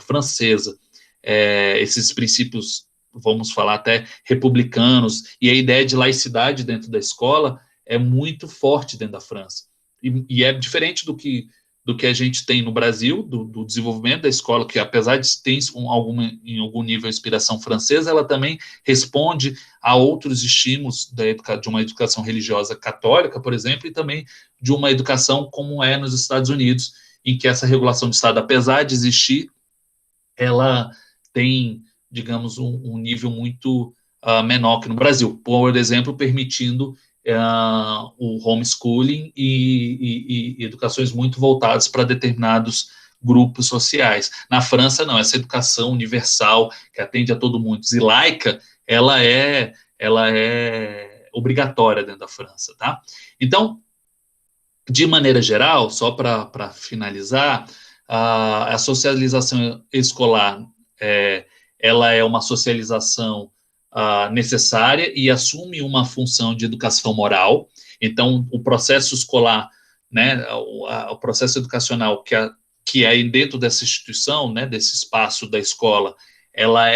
francesa. Esses princípios, vamos falar até republicanos, e a ideia de laicidade dentro da escola é muito forte dentro da França. E é diferente do que a gente tem no Brasil, do desenvolvimento da escola, que apesar de ter em algum nível a inspiração francesa, ela também responde a outros estímulos de uma educação religiosa católica, por exemplo, e também de uma educação como é nos Estados Unidos, em que essa regulação de Estado, apesar de existir, ela tem, digamos, um nível muito menor que no Brasil, por exemplo, permitindo o homeschooling e educações muito voltadas para determinados grupos sociais. Na França, não, essa educação universal, que atende a todo mundo, e laica, ela é obrigatória dentro da França, tá? Então, de maneira geral, só para finalizar, a socialização escolar, ela é uma socialização necessária e assume uma função de educação moral. Então, o processo escolar, né, o processo educacional que é dentro dessa instituição, né, desse espaço da escola, ela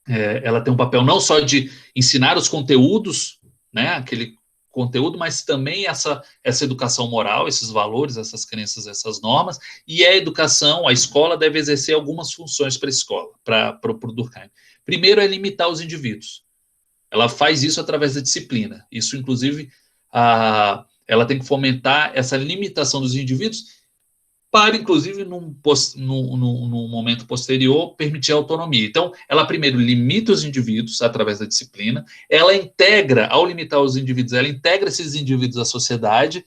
ela tem um papel não só de ensinar os conteúdos, né, aquele conteúdo, mas também essa educação moral, esses valores, essas crenças, essas normas, e a educação, a escola deve exercer algumas funções para a escola, para o Durkheim. Primeiro é limitar os indivíduos. Ela faz isso através da disciplina. Isso, inclusive, ela tem que fomentar essa limitação dos indivíduos para, inclusive, num momento posterior, permitir a autonomia. Então, ela primeiro limita os indivíduos através da disciplina, ela integra, ao limitar os indivíduos, ela integra esses indivíduos à sociedade,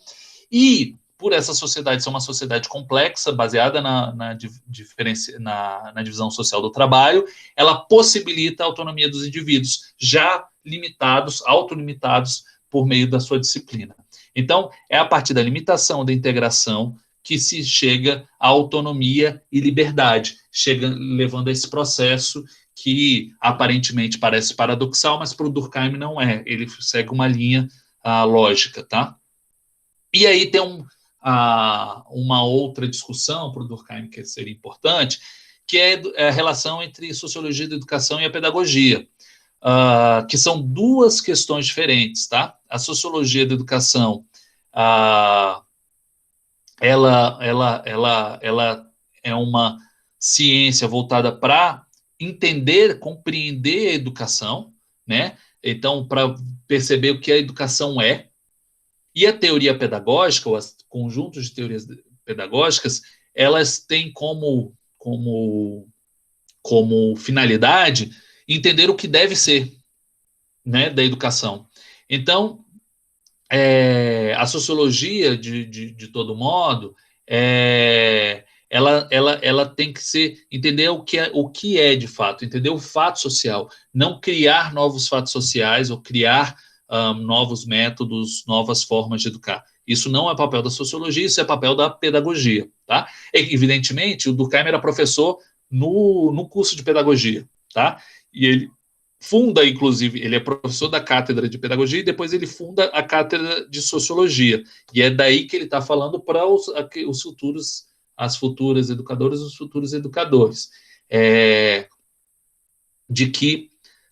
e, por essa sociedade ser uma sociedade complexa, baseada na divisão social do trabalho, ela possibilita a autonomia dos indivíduos, já limitados, autolimitados, por meio da sua disciplina. Então, é a partir da limitação, da integração, que se chega à autonomia e liberdade, chega levando a esse processo que aparentemente parece paradoxal, mas para o Durkheim não é, ele segue uma linha lógica, tá? E aí tem uma outra discussão para o Durkheim que seria importante, que é a relação entre sociologia da educação e a pedagogia, que são duas questões diferentes, tá? A sociologia da educação, ela é uma ciência voltada para entender, compreender a educação, né? Então, para perceber o que a educação é. E a teoria pedagógica, ou os conjuntos de teorias pedagógicas, elas têm como finalidade entender o que deve ser, né, da educação. Então, a sociologia, de todo modo, ela tem que entender o que é de fato, entender o fato social, não criar novos fatos sociais ou criar novos métodos, novas formas de educar. Isso não é papel da sociologia, isso é papel da pedagogia, tá? Evidentemente, o Durkheim era professor no curso de pedagogia, tá? E ele funda, inclusive, ele é professor da cátedra de pedagogia e depois ele funda a cátedra de sociologia. E é daí que ele está falando para os futuros, as futuras educadoras e os futuros educadores. De que,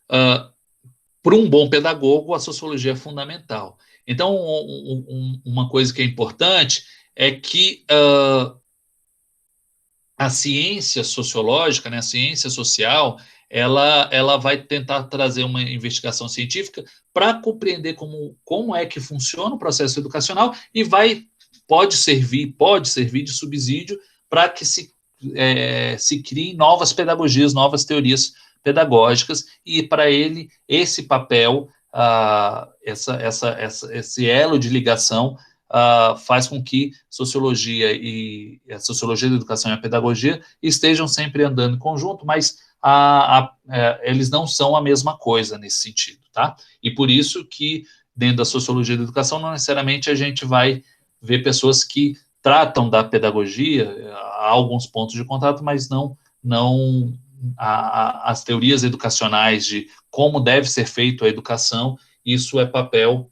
para um bom pedagogo, a sociologia é fundamental. Então, uma coisa que é importante é que a ciência sociológica, né, a ciência social, ela vai tentar trazer uma investigação científica para compreender como é que funciona o processo educacional e pode servir de subsídio para que se criem novas pedagogias, novas teorias pedagógicas, e para ele esse papel, esse elo de ligação faz com que sociologia e a sociologia da educação e a pedagogia estejam sempre andando em conjunto, mas eles não são a mesma coisa nesse sentido, tá? E por isso que dentro da sociologia da educação não necessariamente a gente vai ver pessoas que tratam da pedagogia, há alguns pontos de contato, mas não as teorias educacionais de como deve ser feita a educação. Isso é papel,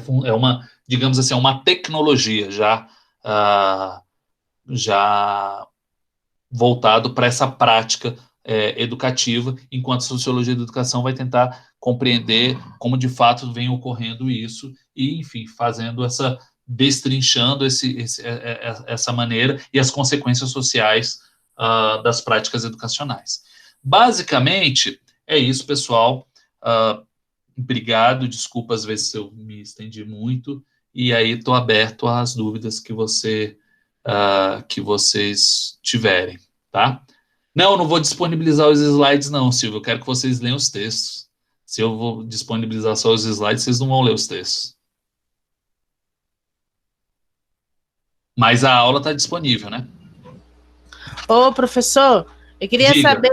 uma, digamos assim, uma tecnologia já voltado para essa prática educativa, enquanto a sociologia da educação vai tentar compreender como de fato vem ocorrendo isso e, enfim, destrinchando essa maneira e as consequências sociais das práticas educacionais. Basicamente, é isso, pessoal. Obrigado, desculpa às vezes se eu me estendi muito, e aí estou aberto às dúvidas que vocês tiverem, tá? Não vou disponibilizar os slides não, Silvio, eu quero que vocês leiam os textos. Se eu vou disponibilizar só os slides, vocês não vão ler os textos. Mas a aula está disponível, né? Ô, professor, eu queria saber,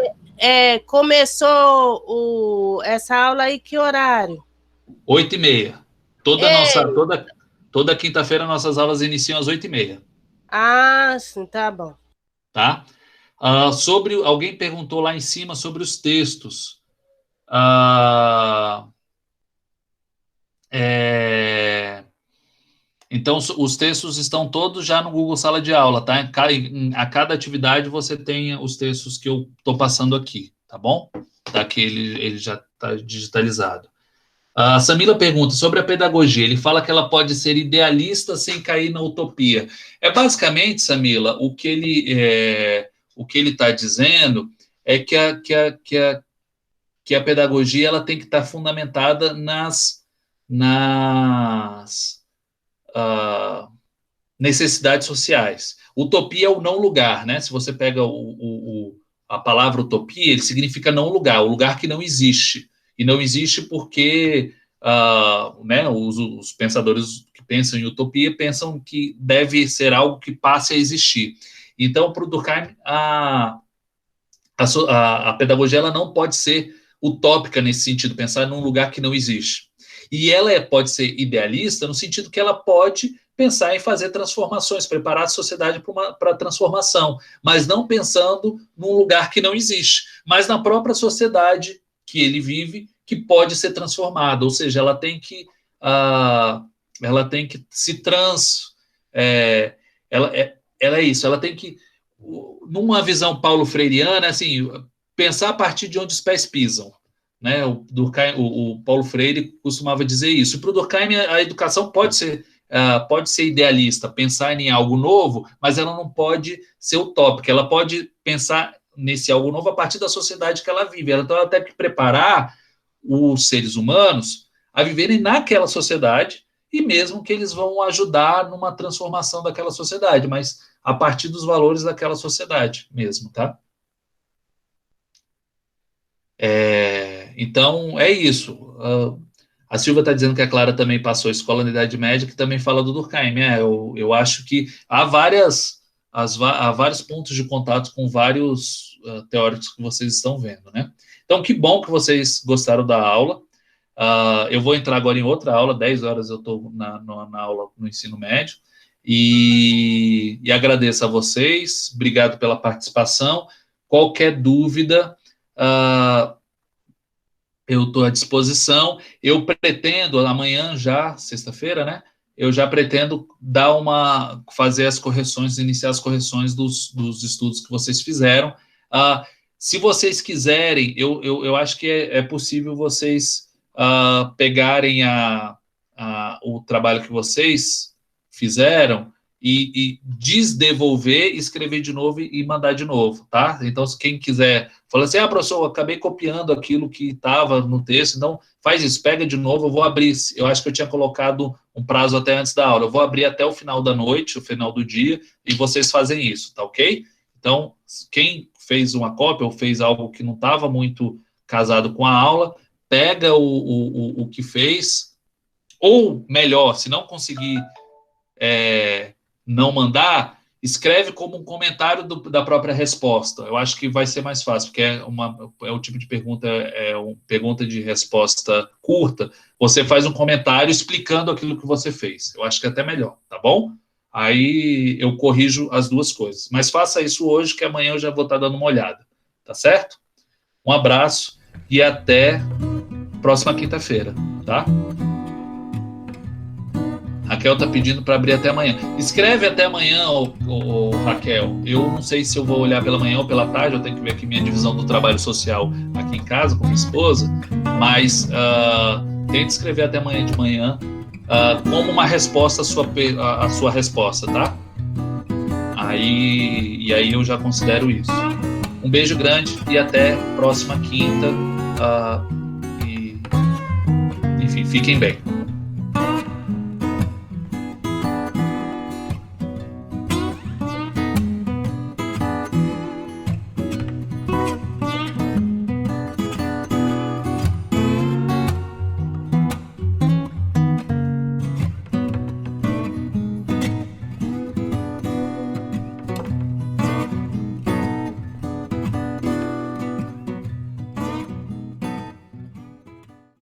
começou essa aula aí que horário? 8h30. Toda quinta-feira nossas aulas iniciam às 8h30. Ah, sim, tá bom. Tá? Alguém perguntou lá em cima sobre os textos. Então, os textos estão todos já no Google Sala de Aula, tá? A cada atividade você tem os textos que eu estou passando aqui, tá bom? Aqui ele já está digitalizado. A Samila pergunta sobre a pedagogia. Ele fala que ela pode ser idealista sem cair na utopia. Basicamente, Samila, o que ele está dizendo é que a pedagogia ela tem que estar fundamentada necessidades sociais. Utopia é o não lugar, né? Se você pega a palavra utopia, ele significa não lugar, o lugar que não existe. E não existe porque né, os pensadores que pensam em utopia pensam que deve ser algo que passe a existir. Então, para o Durkheim, a pedagogia ela não pode ser utópica nesse sentido, pensar num lugar que não existe. E ela pode ser idealista no sentido que ela pode pensar em fazer transformações, preparar a sociedade para a transformação, mas não pensando num lugar que não existe, mas na própria sociedade que ele vive, que pode ser transformada, ou seja, ela tem que se ela é isso, ela tem que, numa visão paulo-freireana, assim, pensar a partir de onde os pés pisam. Né? O Paulo Freire costumava dizer isso. Para o Durkheim, a educação pode ser idealista, pensar em algo novo, mas ela não pode ser utópica. Ela pode pensar nesse algo novo a partir da sociedade que ela vive. Ela tem que preparar os seres humanos a viverem naquela sociedade e mesmo que eles vão ajudar numa transformação daquela sociedade, mas a partir dos valores daquela sociedade mesmo, tá? Então, é isso. A Silvia está dizendo que a Clara também passou a escola na Idade Média, que também fala do Durkheim. Eu acho que há vários pontos de contato com vários teóricos que vocês estão vendo, né? Então, que bom que vocês gostaram da aula. Eu vou entrar agora em outra aula, 10 horas eu estou na aula no ensino médio, e agradeço a vocês, obrigado pela participação. Qualquer dúvida, eu estou à disposição. Eu pretendo, amanhã já, sexta-feira, né? Eu já pretendo fazer as correções, iniciar as correções dos estudos que vocês fizeram. Se vocês quiserem, eu acho que é possível vocês pegarem o trabalho que vocês fizeram e desdevolver, escrever de novo e mandar de novo, tá? Então, se quem quiser, fala assim, professor, eu acabei copiando aquilo que estava no texto, então faz isso, pega de novo, eu vou abrir, eu acho que eu tinha colocado um prazo até antes da aula, eu vou abrir até o final da noite, o final do dia, e vocês fazem isso, tá ok? Então, quem fez uma cópia ou fez algo que não estava muito casado com a aula, pega o que fez, ou melhor, se não conseguir não mandar, escreve como um comentário da própria resposta. Eu acho que vai ser mais fácil, porque é o tipo de pergunta, uma pergunta de resposta curta, você faz um comentário explicando aquilo que você fez. Eu acho que é até melhor, tá bom? Aí eu corrijo as duas coisas. Mas faça isso hoje, que amanhã eu já vou estar dando uma olhada, tá certo? Um abraço e até próxima quinta-feira, tá? Raquel está pedindo para abrir até amanhã. Escreve até amanhã, Raquel. Eu não sei se eu vou olhar pela manhã ou pela tarde, eu tenho que ver aqui minha divisão do trabalho social aqui em casa com minha esposa, mas tente escrever até amanhã de manhã como uma resposta à sua resposta, tá? E aí eu já considero isso. Um beijo grande e até próxima quinta. Enfim, fiquem bem.